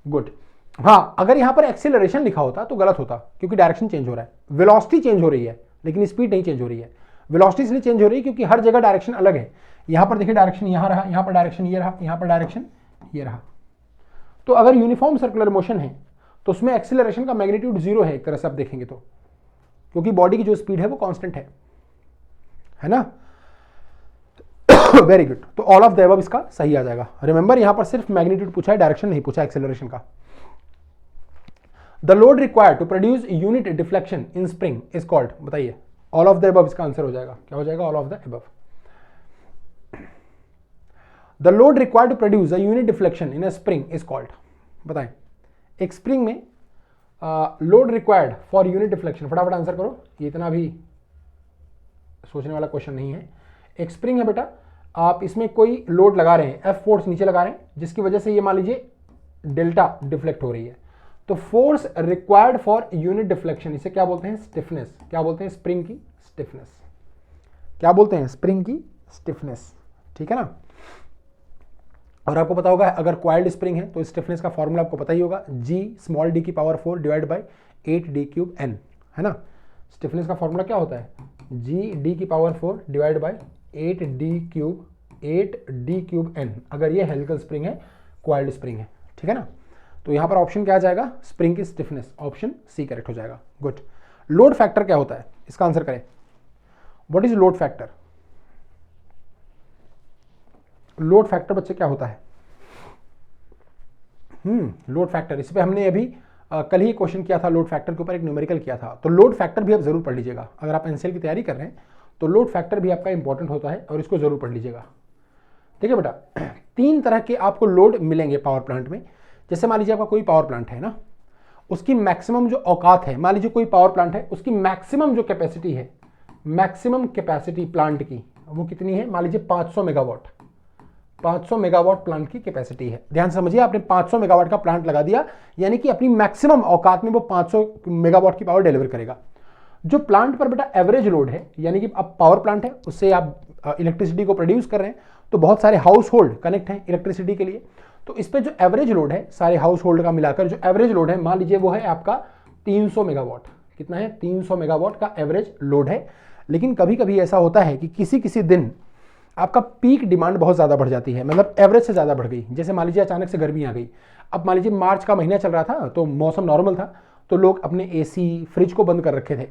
गुड। हाँ, अगर यहां पर एक्सीलरेशन लिखा होता तो गलत होता, क्योंकि डायरेक्शन चेंज हो रहा है, वेलोसिटी चेंज हो रही है लेकिन स्पीड नहीं चेंज हो रही है। वेलोसिटी इसलिए चेंज हो रही है क्योंकि हर जगह डायरेक्शन अलग है। यहां पर देखिए डायरेक्शन यहां रहा, यहां पर डायरेक्शन ये रहा, यहां पर डायरेक्शन ये रहा। तो अगर यूनिफॉर्म सर्कुलर मोशन है तो उसमें एक्सीलरेशन का मैग्नीट्यूड 0 है एक तरह से आप देखेंगे तो, क्योंकि बॉडी की जो स्पीड है वो कांस्टेंट है ना? Very good. तो ऑल ऑफ द अबव इसका सही आ जाएगा। रिमेंबर यहां पर सिर्फ मैग्नीट्यूड पूछा है, डायरेक्शन नहीं पूछा एक्सीलरेशन का। The load required to produce unit deflection in spring is called, बताइए। ऑल ऑफ द अबव इसका आंसर हो जाएगा। क्या हो जाएगा? All of the above. The load required to produce a unit deflection in a spring is called, बताएं। एक spring में load required for unit deflection, फटाफट आंसर करो, ये इतना भी सोचने वाला क्वेश्चन नहीं है। एक स्प्रिंग है बेटा, आप इसमें कोई लोड लगा रहे हैं, एफ फोर्स नीचे लगा रहे हैं, जिसकी वजह से ये मान लीजिए डेल्टा डिफ्लेक्ट हो रही है। तो force required for unit deflection, इसे क्या बोलते हैं? स्टिफनेस। क्या बोलते हैं? स्प्रिंग की स्टिफनेस। क्या बोलते हैं? स्प्रिंग की स्टिफनेस। ठीक है ना? और आपको पता होगा अगर कॉइल्ड स्प्रिंग है तो स्टिफनेस का फॉर्मूला आपको पता ही होगा, G स्मॉल d की power 4 divide by 8d³ n, है ना? स्टिफनेस का फॉर्मूला क्या होता है? G d की power 4 divide by 8d³ n, अगर ये हेलिकल स्प्रिंग है, कॉइल्ड स्प्रिंग है। ठीक है ना? तो यहां पर ऑप्शन क्या आ जाएगा? स्प्रिंग की स्टिफनेस, ऑप्शन सी करेक्ट हो जाएगा। गुड। लोड फैक्टर क्या होता है? इसका आंसर करें। What is load factor? Load factor बच्चे क्या होता है? लोड फैक्टर, इस पे हमने अभी कल ही क्वेश्चन किया था, लोड फैक्टर के ऊपर एक न्यूमेरिकल किया था। तो लोड फैक्टर भी आप जरूर पढ़ लीजिएगा, अगर आप एनसीएल की तैयारी कर रहे हैं तो लोड फैक्टर भी आपका इंपॉर्टेंट होता है और इसको जरूर पढ़ लीजिएगा। ठीक है बेटा? 3 तरह के आपको लोड मिलेंगे पावर प्लांट में। जैसे मान लीजिए आपका कोई पावर प्लांट है ना, उसकी मैक्सिमम जो औकात है, मान लीजिए कोई पावर प्लांट है, उसकी मैक्सिमम जो कैपेसिटी है, मैक्सिमम कैपेसिटी प्लांट की वो कितनी है? मान लीजिए 500 मेगावाट। 500 मेगावाट प्लांट की कैपेसिटी है। ध्यान समझिए, आपने 500 मेगावाट का प्लांट लगा दिया, यानी कि अपनी मैक्सिमम औकात में वो 500 मेगावाट की पावर डिलीवर करेगा। जो प्लांट पर बेटा एवरेज लोड है, यानी कि अब पावर प्लांट है, उससे आप इलेक्ट्रिसिटी को प्रोड्यूस कर रहे हैं, तो बहुत सारे हाउस होल्ड कनेक्ट हैं इलेक्ट्रिसिटी के लिए। तो इस पर जो एवरेज लोड है, सारे हाउस होल्ड का मिलाकर जो एवरेज लोड है, मान लीजिए वो है आपका 300 मेगावाट। कितना है? 300 मेगावाट का एवरेज लोड है। लेकिन कभी कभी ऐसा होता है कि किसी किसी दिन आपका पीक डिमांड बहुत ज़्यादा बढ़ जाती है, मतलब एवरेज से ज़्यादा बढ़ गई। जैसे मान लीजिए अचानक से गर्मी आ गई। अब मान लीजिए मार्च का महीना चल रहा था तो मौसम नॉर्मल था, तो लोग अपने एसी फ्रिज को बंद कर रखे थे।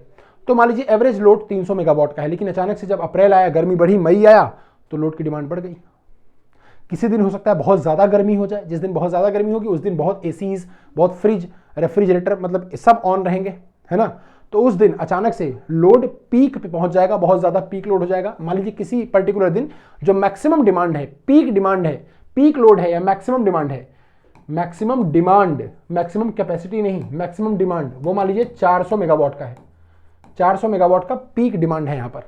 तो मान लीजिए एवरेज लोड 300 मेगावाट का है, लेकिन अचानक से जब अप्रैल आया, गर्मी बढ़ी, मई आया, तो लोड की डिमांड बढ़ गई। किसी दिन हो सकता है बहुत ज़्यादा गर्मी हो जाए, जिस दिन बहुत ज़्यादा गर्मी होगी उस दिन बहुत एसीज, बहुत फ्रिज, रेफ्रिजरेटर, मतलब सब ऑन रहेंगे, है ना? तो उस दिन अचानक से लोड पीक पे पहुंच जाएगा, बहुत ज्यादा पीक लोड हो जाएगा। मान लीजिए किसी पर्टिकुलर दिन जो मैक्सिमम डिमांड है, पीक डिमांड है, पीक लोड है या मैक्सिमम डिमांड है, मैक्सिमम डिमांड, मैक्सिमम कैपेसिटी नहीं, मैक्सिमम डिमांड, वो मान लीजिए 400 मेगावाट का है। 400 मेगावाट का पीक डिमांड है यहां पर।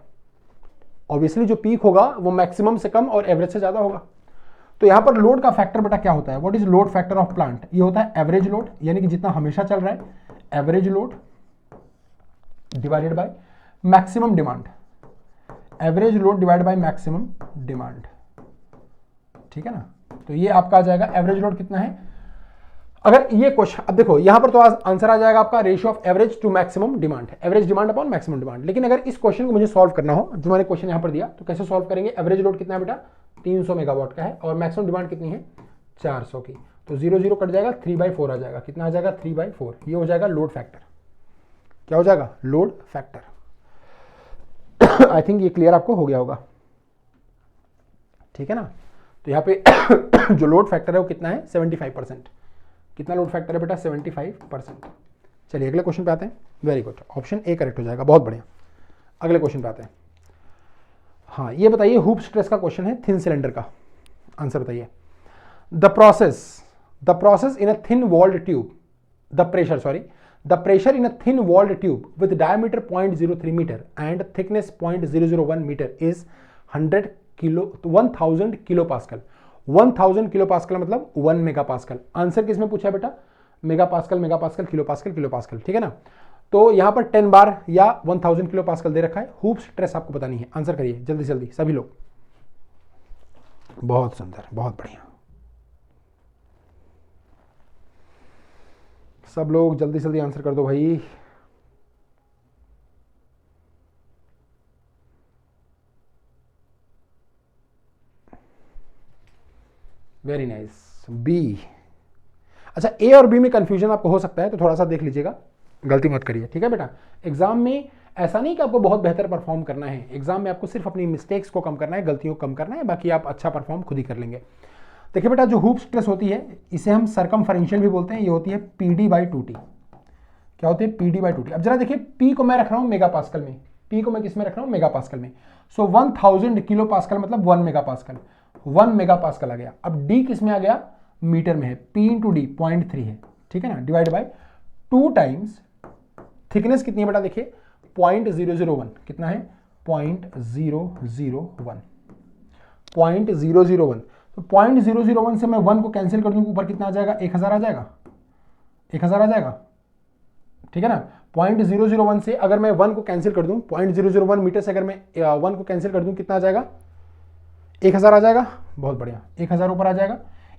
ऑब्वियसली जो पीक होगा वो मैक्सिमम से कम और एवरेज से ज्यादा होगा। तो यहां पर लोड का फैक्टर बेटा क्या होता है? What is load factor of plant? ये होता है एवरेज लोड, यानी कि जितना हमेशा चल रहा है, average load divided by maximum demand, average load divide by maximum demand, ठीक है ना। तो ये आपका आ जाएगा एवरेज लोड कितना है। अगर ये क्वेश्चन, अब देखो यहां पर तो आंसर आ जाएगा आपका ratio of average to maximum demand, average demand upon maximum demand. लेकिन अगर इस क्वेश्चन को मुझे सॉल्व करना हो, जो मैंने क्वेश्चन यहां पर दिया, तो कैसे सॉल्व करेंगे। एवरेज लोड कितना है बेटा, 300 मेगावाट का है, और मैक्सिमम डिमांड कितनी है, 400 की। तो 0 0 कट जाएगा, 3/4 आ जाएगा। कितना आ जाएगा, 3/4। ये हो जाएगा लोड फैक्टर। क्या हो जाएगा, लोड फैक्टर। आई थिंक ये क्लियर आपको हो गया होगा, ठीक है ना। तो यहाँ पे जो लोड फैक्टर है वो कितना है, 75%। कितना लोड फैक्टर है बेटा, 75%। चलिए अगले क्वेश्चन पे आते हैं। Very good, option A correct हो जाएगा, बहुत बढ़िया। अगले क्वेश्चन पे आते हैं। हाँ, ये बताइए, हुप स्ट्रेस का क्वेश्चन है, थिन सिलेंडर का। आंसर बताइए। The process in a thin walled tube, the pressure in a thin walled tube with diameter 0.03 meter and thickness 0.001 meter is 1000 kilopascal। 1000 kilopascal मतलब 1 megapascal। आंसर किसमें पूछा है बेटा, megapascal, kilopascal, ठीक है ना। तो यहां पर 10 बार या 1000 kilopascal दे रखा है। हुप स्ट्रेस आपको पता नहीं है। आंसर करिए जल्दी जल्दी सभी लोग। बहुत सुंदर, बहुत बढ़िया, सब लोग जल्दी जल्दी आंसर कर दो भाई। Very nice, B. अच्छा, ए और बी में कंफ्यूजन आपको हो सकता है, तो थोड़ा सा देख लीजिएगा, गलती मत करिए, ठीक है बेटा। एग्जाम में ऐसा नहीं कि आपको बहुत बेहतर परफॉर्म करना है, एग्जाम में आपको सिर्फ अपनी मिस्टेक्स को कम करना है, गलतियों को कम करना है, बाकी आप अच्छा परफॉर्म खुद ही कर लेंगे। देखिए बेटा, जो हुप स्ट्रेस होती है इसे हम सर्कमफरेंशियल भी बोलते हैं। ये होती है PD/2T। क्या होती है, PD/2T। अब जरा देखिए, P को मैं रख रहा हूं मेगापास्कल में, P को मैं किस में रख रहा हूं, मेगापास्कल में। सो 1000 किलोपास्कल मतलब 1 मेगापास्कल, 1 मेगापास्कल आ गया। अब D किस में आ गया, मीटर में है। P × D 0.3 है, ठीक है ना, डिवाइड बाय 2 टाइम्स थिकनेस कितनी है बेटा, देखिए 0.001। कितना है, 0.001, 0.001। तो 0.001 से मैं 1 को कैंसिल कर दूं, ऊपर कितना आ जाएगा, 1000 आ जाएगा, 1000 आ जाएगा, ठीक है ना। 0.001 से अगर मैं 1 को कैंसिल कर दूं, 0.001 मीटर से अगर मैं 1 को कैंसिल कर दूं, कितना आ जाएगा, 1000 आ जाएगा। बहुत बढ़िया, 1000 ऊपर आ जाएगा।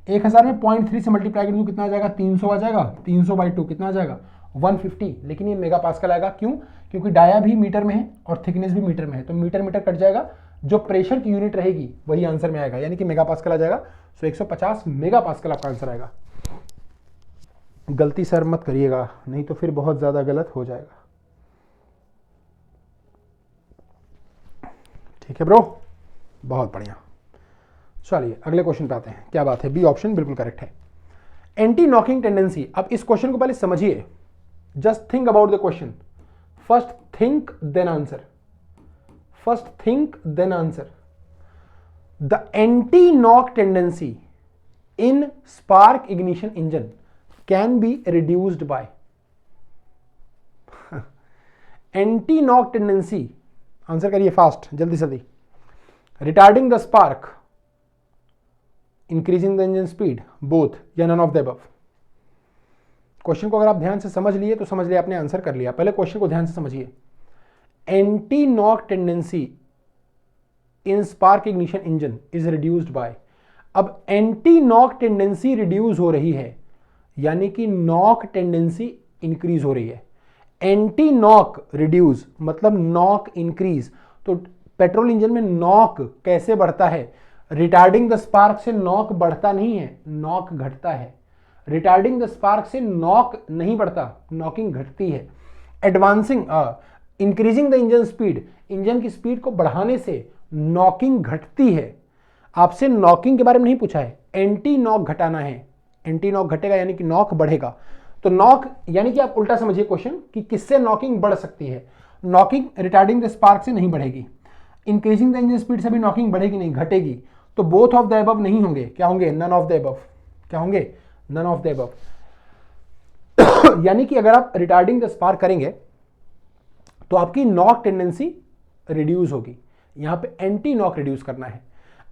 1000 में 0.3 से मल्टीप्लाई कर दूं, कितना आ जाएगा, 300 आ जाएगा। 300/2 कितना आ जाएगा, 150। लेकिन ये मेगापास्कल आएगा, क्यों, क्योंकि डाया भी मीटर में है और थिकनेस भी मीटर में है, तो मीटर मीटर कट जाएगा, जो प्रेशर की यूनिट रहेगी वही आंसर में आएगा, यानी कि मेगापास्कल आ जाएगा। सो 150 मेगापास्कल आपका आंसर आएगा। गलती सर मत करिएगा, नहीं तो फिर बहुत ज्यादा गलत हो जाएगा, ठीक है ब्रो, बहुत बढ़िया। चलिए अगले क्वेश्चन पे आते हैं। क्या बात है, बी ऑप्शन बिल्कुल करेक्ट है। Anti knocking tendency. अब इस क्वेश्चन को पहले समझिए, just think about the question, first think then answer, first think then answer. The anti knock tendency in spark ignition engine can be reduced by. Anti knock tendency, answer करिए fast, जल्दी जल्दी। Retarding the spark, increasing the engine speed, both, या none of the above. Question को अगर आप ध्यान से समझ लिए तो समझ लिया, आपने आंसर कर लिया। पहले क्वेश्चन को ध्यान से समझिए। Anti knock tendency in spark ignition engine is reduced by. अब एंटी नॉक टेंडेंसी रिड्यूस हो रही है, यानी कि नॉक टेंडेंसी इंक्रीज हो रही है। एंटी नॉक रिड्यूस मतलब नॉक इंक्रीज। तो पेट्रोल इंजन में नॉक कैसे बढ़ता है, रिटार्डिंग द स्पार्क से नॉक बढ़ता नहीं है, नॉक घटता है। रिटार्डिंग द स्पार्क से नॉक नहीं बढ़ता, नॉकिंग घटती है। Advancing increasing the engine speed, engine की स्पीड को बढ़ाने से नॉकिंग घटती है। आपसे नॉकिंग के बारे में नहीं पूछा है, एंटी नॉक घटाना है। एंटी नॉक घटेगा यानी कि नॉक बढ़ेगा। तो नॉक यानी कि आप उल्टा समझिए क्वेश्चन कि किससे नॉकिंग बढ़ सकती है। नॉकिंग रिटार्डिंग द स्पार्क से नहीं बढ़ेगी, इंक्रीजिंग द इंजन स्पीड से भी नॉकिंग बढ़ेगी नहीं, घटेगी। तो बोथ ऑफ द अबव नहीं होंगे, क्या होंगे, नन ऑफ द अबव। क्या होंगे, नन ऑफ द अबव। यानी कि अगर आप रिटार्डिंग द स्पार्क करेंगे तो आपकी नॉक टेंडेंसी रिड्यूस होगी। यहां पे एंटी नॉक रिड्यूस करना है।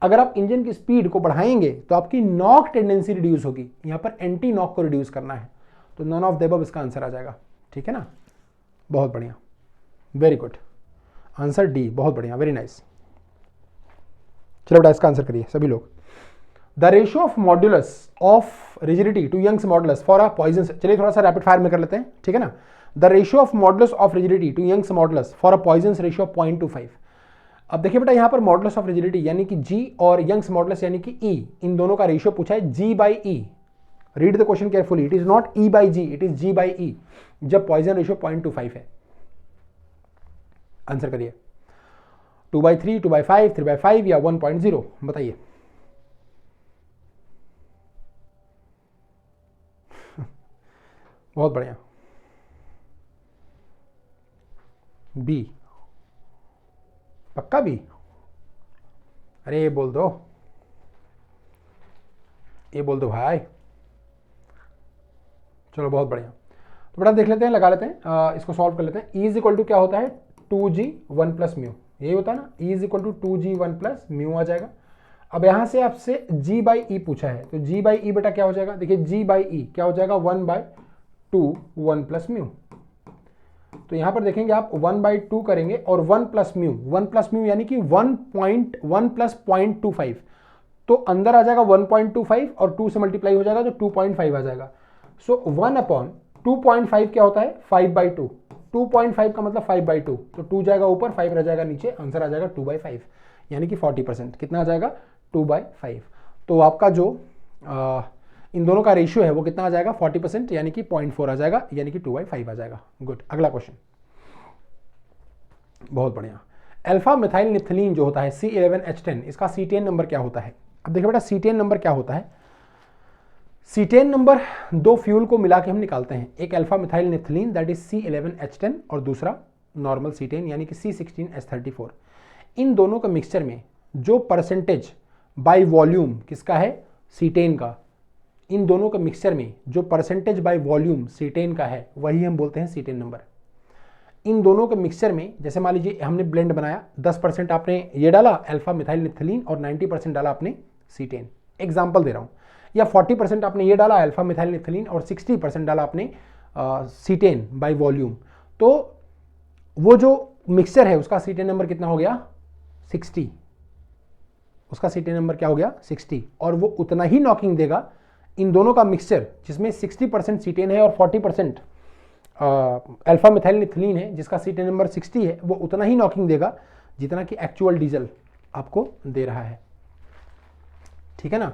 अगर आप इंजन की स्पीड को बढ़ाएंगे तो आपकी नॉक टेंडेंसी रिड्यूस होगी, यहां पर एंटी नॉक को रिड्यूस करना है। तो नन ऑफ द अबव इसका आंसर आ जाएगा, ठीक है ना, बहुत बढ़िया। वेरी गुड, आंसर डी, बहुत बढ़िया, वेरी नाइस। चलो बेटा इसका आंसर करिए सभी लोग। The ratio of modulus of rigidity to Young's modulus for a Poisson, चलिए थोड़ा सा रैपिड फायर में कर लेते हैं, ठीक है ना। The ratio of modulus of rigidity to Young's modulus for a Poisson ratio 0.25। अब देखिए बेटा यहाँ पर मॉडुलस ऑफ रिजिडिटी यानी कि जी और यंग्स मॉडुलस यानी कि ई, इन दोनों का रेशियो पूछा है G by E. Read the question carefully, it is not E by G, it is G by E, जब पॉइजन रेशियो 0.25 है। आंसर करिए, 2/3, 2/5, 3/5 या 1.0, बताइए। बहुत बढ़िया, बी, पक्का बी? अरे ये बोल दो, ये बोल दो भाई। चलो बहुत बढ़िया, तो बेटा देख लेते हैं, लगा लेते हैं, इसको सॉल्व कर लेते हैं। ई इज इक्वल टू क्या होता है, 2g 1 प्लस म्यू, यही होता है ना, E is equal to 2g 1 plus mu आ जाएगा। अब यहां से आपसे g बाई ई पूछा है, तो g बाई ई बेटा क्या हो जाएगा, देखिए g बाई ई क्या हो जाएगा, 1/2 1 प्लस म्यू। तो यहां पर देखेंगे आप 1/2 करेंगे और 1 प्लस म्यू यानी कि 1 प्लस 0.25, तो अंदर आ जाएगा 1.25 और 2 से मल्टीप्लाई हो जाएगा तो 2.5 आ जाएगा। सो 1/2.5 क्या होता है, 5/2, 2.5 का मतलब 5/2, तो 2 जाएगा ऊपर, 5 रह जाएगा नीचे, आंसर आ जाएगा 2/5 यानी कि 40%। कितना आ जाएगा, 2/5। तो आपका जो इन दोनों का रेशियो है वो कितना आ जाएगा, 40% यानी कि 0.4 आ जाएगा, यानी कि 2/5 आ जाएगा। गुड, अगला क्वेश्चन, बहुत बढ़िया। अल्फा मिथाइल निफ्थलीन जो होता है C11H10, इसका C10 नंबर क्या होता है। अब देखिए बेटा C10 नंबर क्या होता है, C10 नंबर दो फ्यूल को मिला के हम निकालते हैं, एक alpha methyl naphthalene that is C11H10 और दूसरा नॉर्मल C10 यानी कि C16H34। इन दोनों के मिक्सचर में जो परसेंटेज बाय वॉल्यूम किसका है, C10 का, इन दोनों के मिक्सचर में जो परसेंटेज बाय वॉल्यूम C10 का है वही हम बोलते हैं C10 नंबर। इन दोनों के मिक्सचर में जैसे मान लीजिए हमने ब्लेंड बनाया, 10% आपने ये डाला अल्फा मिथाइल निफ्थलीन और 90% डाला आपने C10, एग्जाम्पल दे रहा हूँ, या 40% आपने ये डाला अल्फा मिथाइल निफ्थलीन और 60% डाला आपने C10 बाय वॉल्यूम, तो वो जो मिक्सचर है उसका C10 नंबर कितना हो गया, 60, उसका C10 नंबर क्या हो गया, 60, और वो उतना ही नॉकिंग देगा इन दोनों का मिक्सचर जिसमें 60% C10 है और 40% अल्फा मिथाइल निफ्थलीन है जिसका C10 नंबर 60 है, वो उतना ही नॉकिंग देगा जितना कि एक्चुअल डीजल आपको दे रहा है, ठीक है ना।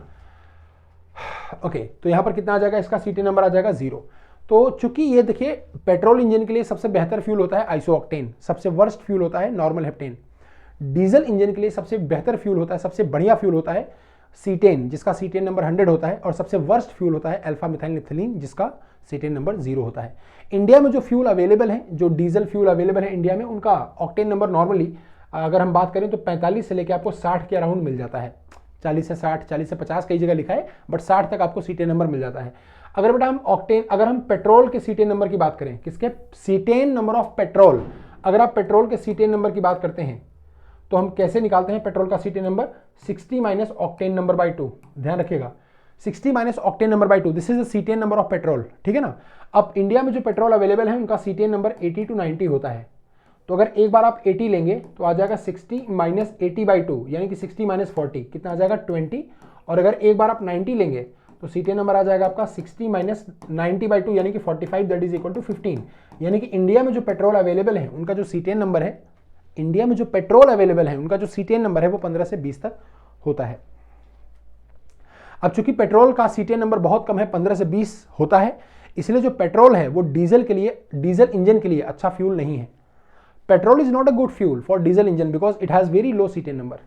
ओके, तो यहां पर कितना आ जाएगा, इसका C10 नंबर आ जाएगा 0। तो चूंकि ये देखिए पेट्रोल इंजन के लिए सबसे बेहतर फ्यूल होता है आइसोऑक्टेन, सबसे वर्स्ट फ्यूल होता है नॉर्मल हेप्टेन। डीजल इंजन के लिए सबसे बेहतर फ्यूल होता है, सबसे बढ़िया फ्यूल होता है C10 जिसका C10 नंबर 100 होता है, और सबसे वर्स्ट फ्यूल होता है अल्फा मिथाइल निफ्थलीन जिसका C10 नंबर 0 होता है। इंडिया में जो फ्यूल अवेलेबल है, जो डीजल फ्यूल अवेलेबल है इंडिया में, उनका ऑक्टेन नंबर नॉर्मली अगर हम बात करें तो 45 से लेकर आपको 60 के अराउंड मिल जाता है, 40 से 60, 40 से 50 कई जगह लिखा है, बट 60 तक आपको C10 नंबर मिल जाता है। अगर बेटा हम ऑक्टेन, अगर हम पेट्रोल के C10 नंबर की बात करें, किसके, C10 नंबर ऑफ पेट्रोल, अगर आप पेट्रोल के C10 नंबर की बात करते हैं तो हम कैसे निकालते हैं पेट्रोल का C10 number, 60 minus octane number by 2, ध्यान रखिएगा, 60 minus octane number by 2, this is the C10 number of petrol, ठीक है ना। अब इंडिया में जो पेट्रोल अवेलेबल है उनका C10 नंबर 80 to 90 होता है, तो अगर एक बार आप 80 लेंगे तो आ जाएगा 60 माइनस 80 बाई 2 यानी कि 60 माइनस 40 कितना आ जाएगा 20, और अगर एक बार आप 90 लेंगे तो C10 नंबर आ जाएगा आपका 60 माइनस 90 बाई 2 यानी कि 45 दैट इज इक्वल टू 15। यानी कि इंडिया में जो पेट्रोल अवेलेबल है उनका जो C10 नंबर है, इंडिया में जो पेट्रोल अवेलेबल है उनका जो C10 नंबर है वो 15 से 20 तक होता है। अब चूंकि पेट्रोल का C10 नंबर बहुत कम है, 15 से 20 होता है, इसलिए जो पेट्रोल है वो डीजल के लिए, डीजल इंजन के लिए अच्छा फ्यूल नहीं है। Petrol is not a good fuel for diesel engine because it has very low C10 number.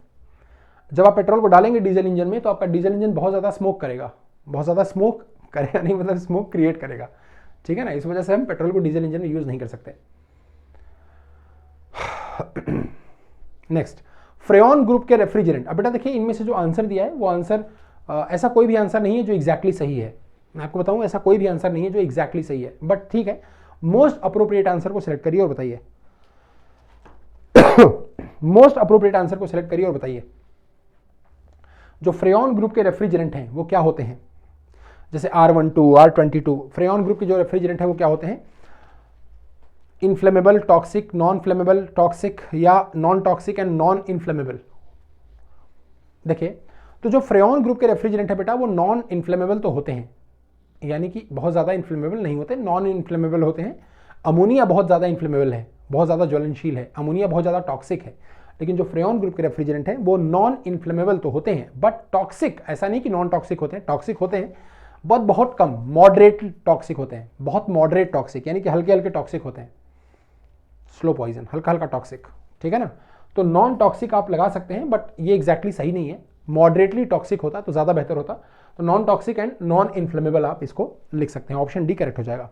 जब आप पेट्रोल को डालेंगे डीजल इंजन में तो आपका डीजल इंजन बहुत ज्यादा स्मोक करेगा, बहुत ज्यादा स्मोक करेगा नहीं, मतलब स्मोक क्रिएट करेगा, ठीक है ना। इस वजह से हम पेट्रोल को डीजल इंजन में यूज नहीं कर सकते। नेक्स्ट, फ्रेयॉन ग्रुप के रेफ्रिजरेंट। अब बेटा देखिए इनमें से जो आंसर दिया है वो आंसर ऐसा कोई भी आंसर नहीं है जो एग्जैक्टली सही है, मैं आपको बताऊं ऐसा कोई भी आंसर नहीं है जो एग्जैक्टली सही है, बट ठीक है, मोस्ट अप्रोप्रिएट आंसर को सिलेक्ट करिए और बताइए। मोस्ट अप्रोप्रिएट आंसर को सिलेक्ट करिए और बताइए। जो फ्रेयॉन ग्रुप के रेफ्रिजरेंट हैं वो क्या होते हैं, जैसे R12, R22, फ्रेयॉन ग्रुप के जो रेफ्रिजरेंट है वो क्या होते हैं, inflammable, toxic, non flammable, toxic या non toxic and non inflammable. देखिए, तो जो फ्रेऑन ग्रुप के रेफ्रिजरेंट है बेटा वो नॉन इन्फ्लेमेबल तो होते हैं, यानी कि बहुत ज़्यादा इन्फ्लेमेबल नहीं होते, नॉन इन्फ्लेमेबल होते हैं। अमोनिया बहुत ज़्यादा इन्फ्लेमेबल है, बहुत ज़्यादा ज्वलनशील है, अमोनिया बहुत ज़्यादा टॉक्सिक है। लेकिन जो फ्रेऑन ग्रुप के रेफ्रिजरेंट हैं वो नॉन इन्फ्लेमेबल तो होते हैं बट टॉक्सिक, ऐसा नहीं कि नॉन टॉक्सिक होते हैं, टॉक्सिक होते हैं बट बहुत कम, मॉडरेट टॉक्सिक होते हैं, बहुत मॉडरेट टॉक्सिक, यानी कि हल्के हल्के टॉक्सिक होते हैं, स्लो पॉइजन, हल्का हल्का टॉक्सिक, ठीक है ना। तो नॉन टॉक्सिक आप लगा सकते हैं बट ये एग्जैक्टली सही नहीं है, मॉडरेटली टॉक्सिक होता तो ज़्यादा बेहतर होता। तो non toxic and non inflammable आप इसको लिख सकते हैं, ऑप्शन डी करेक्ट हो जाएगा।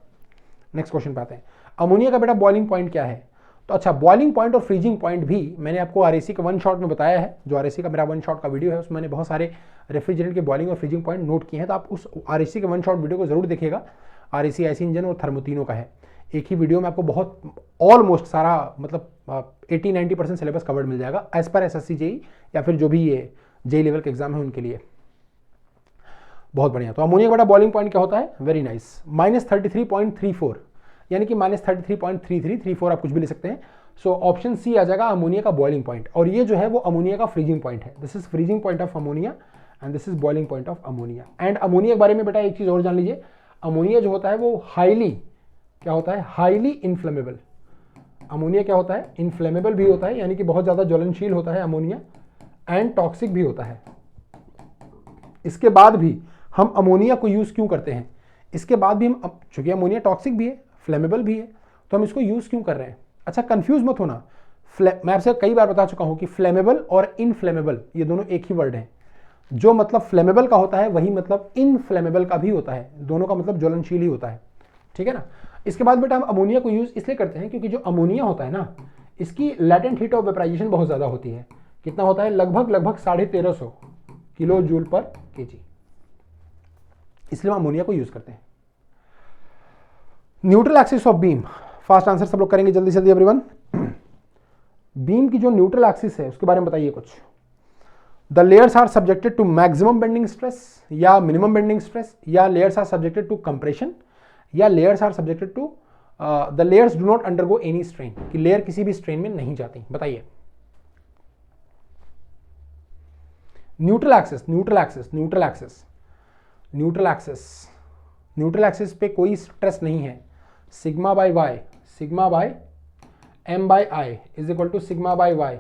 नेक्स्ट क्वेश्चन पे आते हैं। अमोनिया का बेटा बॉइलिंग पॉइंट क्या है? तो अच्छा, बॉइलिंग पॉइंट और फ्रीजिंग पॉइंट भी मैंने आपको आरएसी का वन शॉट में बताया है, जो आरएसी का मेरा वन शॉट का वीडियो है उसमें मैंने बहुत सारे रेफ्रिजरेंट के बॉइलिंग और फ्रीजिंग पॉइंट नोट किए हैं, तो आप उस आरएसी के वन शॉट वीडियो को जरूर देखिएगा। आरएसी आईसी इंजन और थर्मो तीनों का है, एक ही वीडियो में आपको बहुत ऑलमोस्ट सारा मतलब 80-90% सिलेबस कवर्ड मिल जाएगा एज पर एसएससी जेई या फिर जो भी ये जेई लेवल के एग्जाम है उनके लिए। बहुत बढ़िया। तो अमोनिया का बेटा बॉइलिंग पॉइंट क्या होता है? वेरी नाइस, -33.34, यानी कि -33.3334 आप कुछ भी ले सकते हैं। सो ऑप्शन सी आ जाएगा अमोनिया का बॉइलिंग पॉइंट, और ये जो है वो अमोनिया का फ्रीजिंग पॉइंट है। This is freezing point of ammonia and this is boiling point of ammonia. And ammonia के बारे में बेटा एक चीज और जान लीजिए, अमोनिया जो होता है वो हाईली क्या होता है? Highly inflammable. अमोनिया क्या होता है? इनफ्लेमेबल भी होता है, यानी कि बहुत ज्यादा ज्वलनशील होता है अमोनिया, एंड टॉक्सिक भी होता है। इसके बाद भी हम अमोनिया को यूज क्यों करते हैं? इसके बाद भी हम, चूंकि अमोनिया टॉक्सिक भी है, फ्लेमेबल भी है, तो हम इसको यूज क्यों कर रहे हैं? अच्छा, कंफ्यूज मत होना, मैं आपसे कई बार बता चुका हूं कि फ्लेमेबल और इनफ्लेमेबल ये दोनों एक ही वर्ड है। जो मतलब फ्लेमेबल का होता है वही मतलब इनफ्लेमेबल का भी होता है, दोनों का मतलब ज्वलनशील ही होता है, ठीक है ना। इसके बाद बेटा हम अमोनिया को यूज इसलिए करते हैं क्योंकि जो अमोनिया होता है ना, इसकी लैटेंट हीट ऑफ वेपराइजेशन बहुत ज्यादा होती है। कितना होता है? लगभग 1350 किलो जूल पर केजी, इसलिए हम अमोनिया को यूज करते हैं। Neutral axis of beam, fast answer सब लोग करेंगे जल्दी जल्दी एवरीवन। बीम की जो न्यूट्रल एक्सिस है उसके बारे में बताइए कुछ। The layers are subjected to maximum bending stress या मिनिमम बेंडिंग स्ट्रेस, या layers are subjected to compression, या layers are subjected to the layers do not undergo any strain, कि लेयर किसी भी स्ट्रेन में नहीं जाती। बताइए। Neutral axis, neutral axis, neutral axis, neutral axis, neutral axis पे कोई स्ट्रेस नहीं है। Sigma by Y, sigma by M by I is equal to sigma by Y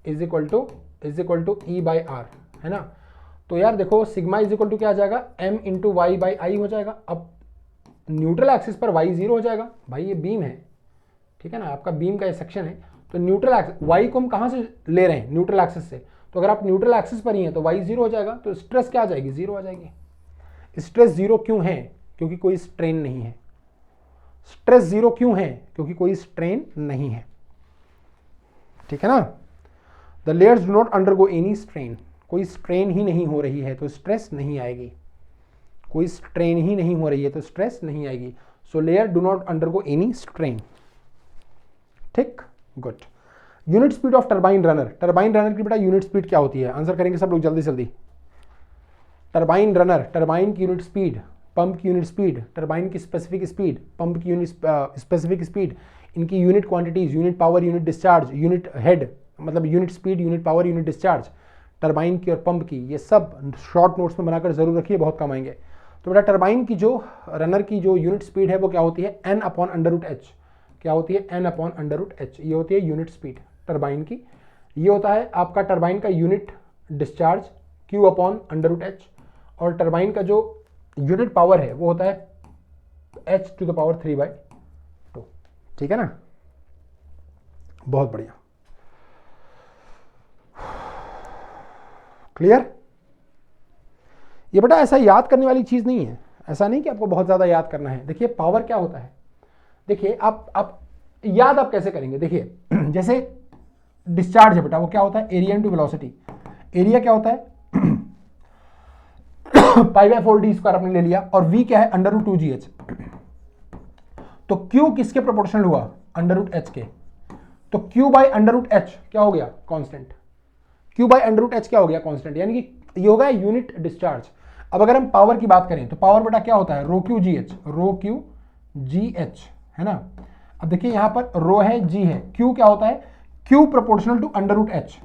is equal to E by R, है ना। तो यार देखो, sigma is equal to क्या आ जाएगा? M into Y by I हो जाएगा। अब न्यूट्रल एक्सिस पर वाई 0 हो जाएगा, भाई ये बीम है, ठीक है ना, आपका बीम का ये सेक्शन है। तो न्यूट्रल एक्सिस, वाई को हम कहाँ से ले रहे हैं? न्यूट्रल एक्सिस से। तो अगर आप न्यूट्रल एक्सिस पर ही हैं तो वाई 0 हो जाएगा, तो स्ट्रेस क्या आ जाएगी? 0 आ जाएगी। स्ट्रेस 0 क्यों है? क्योंकि कोई स्ट्रेन नहीं है। स्ट्रेस 0 क्यों है? क्योंकि कोई स्ट्रेन नहीं है, ठीक है ना। The layers do not undergo any strain, कोई स्ट्रेन ही नहीं हो रही है तो स्ट्रेस नहीं आएगी, कोई स्ट्रेन ही नहीं हो रही है तो स्ट्रेस नहीं आएगी। So layer do not undergo any strain, ठीक, good. Unit speed of turbine runner, turbine runner की बेटा यूनिट स्पीड क्या होती है? आंसर करेंगे सब लोग जल्दी जल्दी। टरबाइन रनर, टरबाइन की यूनिट स्पीड, पंप की यूनिट स्पीड, टरबाइन की स्पेसिफिक स्पीड, पंप की यूनिट स्पेसिफिक स्पीड, इनकी unit quantities, unit power, unit discharge, unit head, मतलब unit speed, unit power, unit discharge, turbine की और पंप की, ये सब शॉर्ट नोट्स में बनाकर जरूर रखिए, बहुत काम आएंगे। तो बेटा टरबाइन की जो रनर की जो यूनिट स्पीड है वो क्या होती है? n upon under root H. क्या होती है? n upon under root H, ये होती है यूनिट स्पीड टरबाइन की। ये होता है आपका टरबाइन का unit discharge q upon under root H, और टरबाइन का जो यूनिट पावर है वो होता है h टू द पावर 3/2, ठीक है ना। बहुत बढ़िया, क्लियर। ये बेटा ऐसा याद करने वाली चीज नहीं है, ऐसा नहीं कि आपको बहुत ज्यादा याद करना है। देखिए पावर क्या होता है, देखिए आप याद आप कैसे करेंगे? देखिए जैसे डिस्चार्ज है बेटा, वो क्या होता है? Area into velocity. एरिया क्या होता है? π/4d² आपने ले लिया, और v क्या है? Under root 2gh। तो q किसके प्रोपोर्शनल हुआ? अंडर रूट h के। तो q by under root h क्या हो गया? Constant. q by under root h क्या हो गया? कांस्टेंट, यानी कि ये होगा यूनिट डिस्चार्ज। अब अगर हम पावर की बात करें तो पावर बेटा क्या होता है? रो क्यू जी एच, रो क्यू जी एच, है ना। अब देखिए यहां पर रो है, जी है, क्यू क्या होता है, Q proportional to under root H,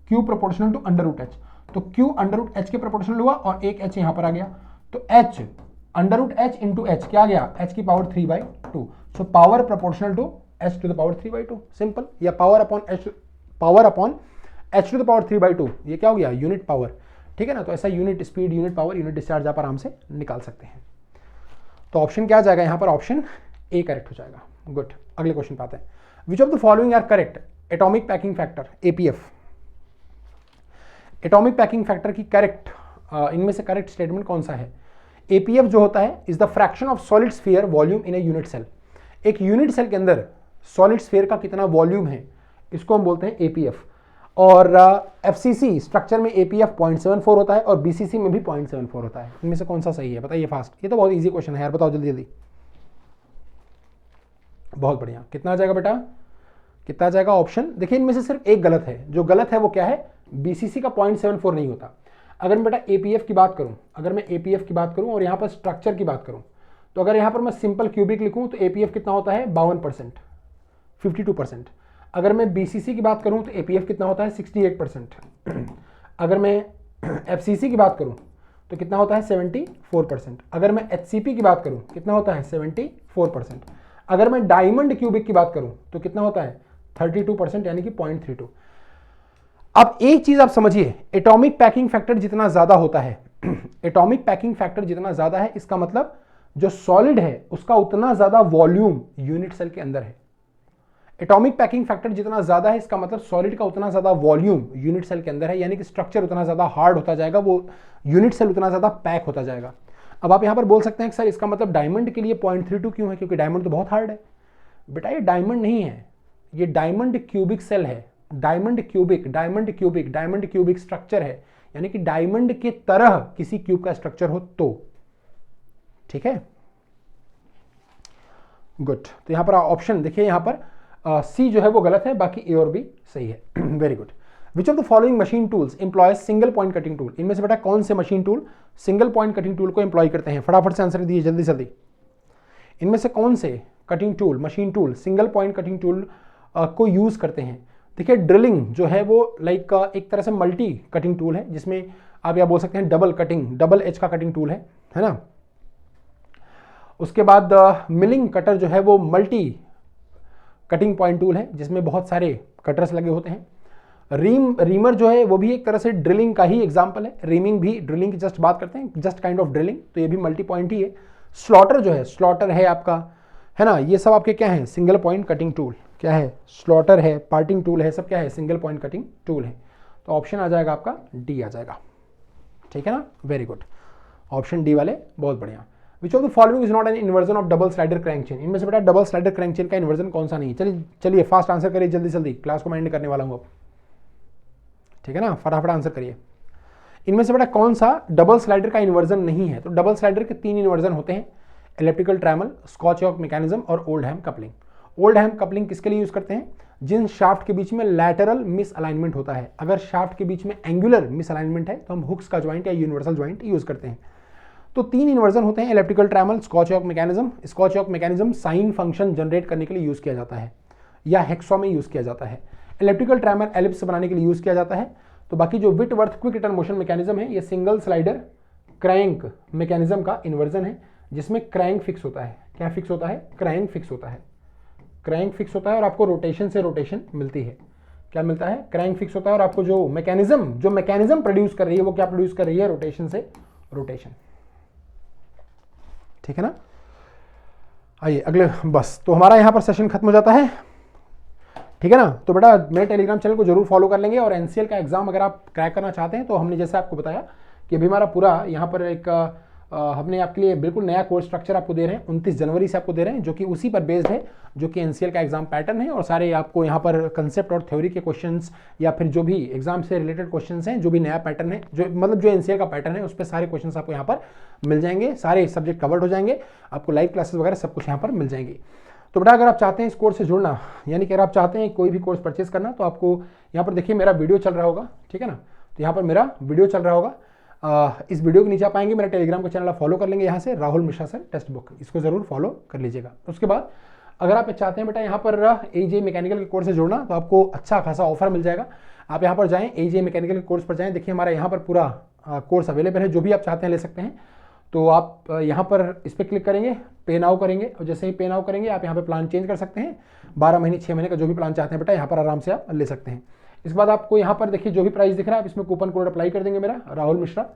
Q proportional to under root H, तो क्यू अंडर रूट एच के प्रोपोर्शनल हुआ और एक एच यहां पर आ गया, तो H under root H into H क्या आ गया, एच की power 3/2, so power proportional to H to the power 3/2, simple, या power upon H to the power 3/2, ये क्या हो गया, यूनिट पावर, ठीक है ना। तो ऐसा unit speed, unit power, unit discharge आप आराम से निकाल सकते हैं। तो ऑप्शन क्या आ जाएगा यहां पर, ऑप्शन ए करेक्ट हो जाएगा। गुड, अगले क्वेश्चन पे आते हैं। Which of the following are correct, atomic packing factor APF, atomic packing factor की करेक्ट, इनमें से करेक्ट स्टेटमेंट कौन सा है। एपीएफ जो होता है is the fraction of solid sphere volume in a unit cell, एक यूनिट सेल के अंदर सॉलिड स्फीयर का कितना वॉल्यूम है, इसको हम बोलते हैं एपीएफ। और एफसीसी स्ट्रक्चर में एपीएफ 0.74 होता है और बीसीसी में भी 0.74 होता है। इनमें से कौन सा सही है बताइए फास्ट, ये तो बहुत इजी क्वेश्चन है यार, बताओ जल्दी जल्दी। बहुत बढ़िया, कितना आ जाएगा बेटा, कितना आ जाएगा ऑप्शन, देखिए इनमें से सिर्फ एक गलत है, जो गलत है वो क्या है, बीसीसी का 0.74 नहीं होता। अगर मैं बेटा एपीएफ की बात करूं, अगर मैं एपीएफ की बात करूं और यहां पर स्ट्रक्चर की बात करूं, तो अगर यहां पर मैं सिंपल क्यूबिक लिखूं तो एपीएफ कितना होता है 52%, 52%। अगर मैं बीसीसी की बात करूं तो एपीएफ कितना होता है 68%। अगर मैं एफसीसी की बात करूं तो कितना होता है 74%। अगर मैं एचसीपी की बात करूं कितना होता है 74%। अगर मैं डायमंड क्यूबिक की बात करूं तो कितना होता है 32%, यानी कि 0.32। अब एक चीज आप समझिए, एटॉमिक पैकिंग फैक्टर जितना ज्यादा होता है, एटॉमिक पैकिंग फैक्टर जितना ज्यादा है, इसका मतलब जो सॉलिड है उसका उतना ज्यादा वॉल्यूम यूनिट सेल के अंदर है। एटॉमिक पैकिंग फैक्टर जितना ज्यादा है, इसका मतलब सॉलिड का उतना ज्यादा वॉल्यूम यूनिट सेल के अंदर है, यानी कि स्ट्रक्चर उतना ज्यादा हार्ड होता जाएगा, वो यूनिट सेल उतना ज्यादा पैक होता जाएगा। अब आप यहां पर बोल सकते हैं कि सर इसका मतलब डायमंड के लिए 0.32 क्यों है, क्योंकि डायमंड तो बहुत हार्ड है। बेटा ये डायमंड नहीं है, ये डायमंड क्यूबिक सेल है, diamond cubic, diamond cubic, diamond cubic structure है, यानी कि डायमंड के तरह किसी क्यूब का स्ट्रक्चर हो तो, ठीक है। गुड, तो यहां पर ऑप्शन देखिए, यहां पर सी जो है वो गलत है, बाकी ए और बी सही है। Very good. Which of the following machine tools employ single point cutting tool, इनमें से बेटा कौन से machine tool single point cutting tool को एम्प्लॉय करते हैं, फटाफट से आंसर दिए जल्दी जल्दी। इनमें से कौन से cutting tool, machine tool single point cutting tool को यूज करते हैं। देखिए ड्रिलिंग जो है वो लाइक एक तरह से मल्टी कटिंग टूल है, जिसमें आप यह बोल सकते हैं डबल कटिंग, डबल एज का कटिंग टूल है ना। उसके बाद मिलिंग कटर जो है वो मल्टी कटिंग पॉइंट टूल है, जिसमें बहुत सारे कटर्स लगे होते हैं। रीमर जो है वो भी एक तरह से ड्रिलिंग का ही एग्जांपल है, रीमिंग भी ड्रिलिंग की जस्ट बात करते हैं, जस्ट काइंड ऑफ ड्रिलिंग, तो ये भी मल्टी पॉइंट ही है। स्लॉटर जो है, स्लॉटर है आपका, है ना, ये सब आपके क्या है सिंगल पॉइंट कटिंग टूल, क्या है स्लॉटर है, पार्टिंग टूल है, सब क्या है सिंगल पॉइंट कटिंग टूल है। तो ऑप्शन आ जाएगा आपका डी आ जाएगा, ठीक है ना, वेरी गुड, ऑप्शन डी वाले बहुत बढ़िया। विच of the following is not an inversion of double slider crank chain, इनमें से बेटा डबल स्लाइडर क्रैंक चेन का इन्वर्जन कौन सा नहीं है। चलिए चलिए फास्ट आंसर करिए जल्दी जल्दी, क्लास को माइंड करने वाला हूं अब, ठीक है ना, फटाफट आंसर करिए। इनमें से बेटा कौन सा डबल स्लाइडर का इन्वर्जन नहीं है। तो डबल स्लाइडर के 3 इन्वर्जन होते हैं, इलेक्ट्रिकल ट्रैमल, स्कॉच-यॉक मैकेनिज्म और ओल्डहैम कपलिंग। ओल्डहैम कपलिंग किसके लिए यूज करते हैं, जिन शाफ्ट के बीच में लैटरल मिस अलाइनमेंट होता है। अगर शाफ्ट के बीच में एंगुलर मिस अलाइनमेंट है तो हम हुक्स का ज्वाइंट या यूनिवर्सल ज्वाइंट यूज करते हैं। तो 3 इन्वर्जन होते हैं, electrical ट्रैमल, scotch-York mechanism. Scotch-York mechanism sine function generate करने के लिए यूज किया जाता है या हेक्सॉ में यूज किया जाता है। इलेक्ट्रिकल ट्रैमल एलिप्स बनाने के लिए यूज किया जाता है। तो बाकी जो Whitworth quick return motion mechanism है, ये सिंगल स्लाइडर क्रैंक मैकेनिज्म का इन्वर्जन है, जिसमें क्रैंक फिक्स होता है। क्या फिक्स होता है, क्रैंक फिक्स होता है, क्रैंक फिक्स होता है और आपको रोटेशन से रोटेशन मिलती है। क्या मिलता है, क्रैंक फिक्स होता है और आपको जो मैकेनिज्म प्रोड्यूस कर रही है वो क्या प्रोड्यूस कर रही है, रोटेशन से रोटेशन, ठीक है ना। आइए अगले, बस तो हमारा यहां पर सेशन खत्म हो जाता है, ठीक है ना। तो बेटा मेरे टेलीग्राम चैनल को जरूर फॉलो कर लेंगे, और एनसीएल का एग्जाम अगर आप क्रैक करना चाहते हैं तो हमने जैसे आपको बताया कि अभी हमारा पूरा यहाँ पर एक हमने आपके लिए बिल्कुल नया कोर्स स्ट्रक्चर आपको दे रहे हैं, 29 जनवरी से आपको दे रहे हैं, जो कि उसी पर बेस्ड है जो कि एनसीएल का एग्जाम पैटर्न है। और सारे आपको यहाँ पर कंसेप्ट और थ्योरी के क्वेश्चंस या फिर जो भी एग्जाम से रिलेटेड क्वेश्चंस हैं, जो भी नया पैटर्न है, जो मतलब जो एनसीएल का पैटर्न है, उस पर सारे क्वेश्चंस आपको यहाँ पर मिल जाएंगे, सारे सब्जेक्ट कवर्ड हो जाएंगे, आपको लाइव क्लासेस वगैरह सब कुछ यहाँ पर मिल जाएंगी। तो बेटा अगर आप चाहते हैं इस कोर्स से जुड़ना, यानी कि अगर आप चाहते हैं कोई भी कोर्स परचेज करना, तो आपको यहाँ पर देखिए मेरा वीडियो चल रहा होगा, ठीक है ना। तो यहाँ पर मेरा वीडियो चल रहा होगा, इस वीडियो के नीचे आप आएंगे, मेरा टेलीग्राम का चैनल आप फॉलो कर लेंगे, यहाँ से Rahul Mishra sir text book, इसको जरूर फॉलो कर लीजिएगा। उसके बाद अगर आप चाहते हैं बेटा यहाँ पर AJ मैकेनिकल के कोर्स से जुड़ना तो आपको अच्छा खासा ऑफर मिल जाएगा। आप यहाँ पर जाएं, AJ मैकेनिकल के कोर्स पर जाएं, देखिए हमारा यहाँ पर पूरा कोर्स अवेलेबल है, जो भी आप चाहते हैं ले सकते हैं। तो आप यहाँ पर इस पर क्लिक करेंगे, पे नाउ करेंगे, और जैसे ही पे नाउ करेंगे आप यहाँ पे प्लान चेंज कर सकते हैं। 12 महीने 6 महीने का जो भी प्लान चाहते हैं बेटा यहाँ पर आराम से आप ले सकते हैं। इसके बाद आपको यहाँ पर देखिए जो भी प्राइस दिख रहा है आप इसमें कूपन कोड अप्लाई कर देंगे, मेरा राहुल मिश्रा,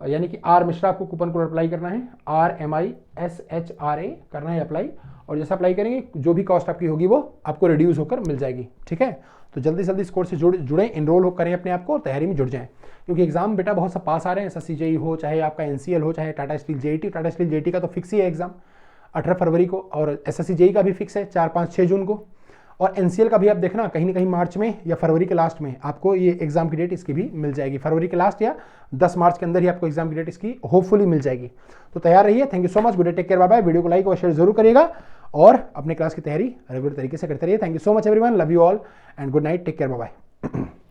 यानी कि आर मिश्रा आपको कूपन कोड अप्लाई करना है, RMISHRA करना है अप्लाई। और जैसा अप्लाई करेंगे जो भी कॉस्ट आपकी होगी वो आपको रिड्यूस होकर मिल जाएगी। ठीक है, तो जल्दी से जल्दी इस कोर्स से जुड़ें, इनरोल करें अपने आप को और तैयारी में जुड़ जाएं, क्योंकि एग्जाम बेटा बहुत सा पास आ रहे हैं। SSC JEE हो, चाहे आपका NCL हो, चाहे Tata steel JET। Tata steel JET का तो फिक्स ही है एग्जाम 18 फरवरी को, और SSC JEE का भी फिक्स है 4, 5, 6 जून को। और NCL का भी आप देखना कहीं ना कहीं मार्च में या फरवरी के लास्ट में आपको ये एग्जाम की डेट इसकी भी मिल जाएगी। फरवरी के लास्ट या 10 मार्च के अंदर ही आपको एग्जाम की डेट इसकी होपफुली मिल जाएगी। तो तैयार रहिए। Thank you so much, good day, take care, bye bye. Video को लाइक और शेयर जरूर करिएगा और अपने क्लास की तैयारी रेगुलर तरीके से करते रहिए। Thank you so much everyone, love you all and good night, take care, bye bye.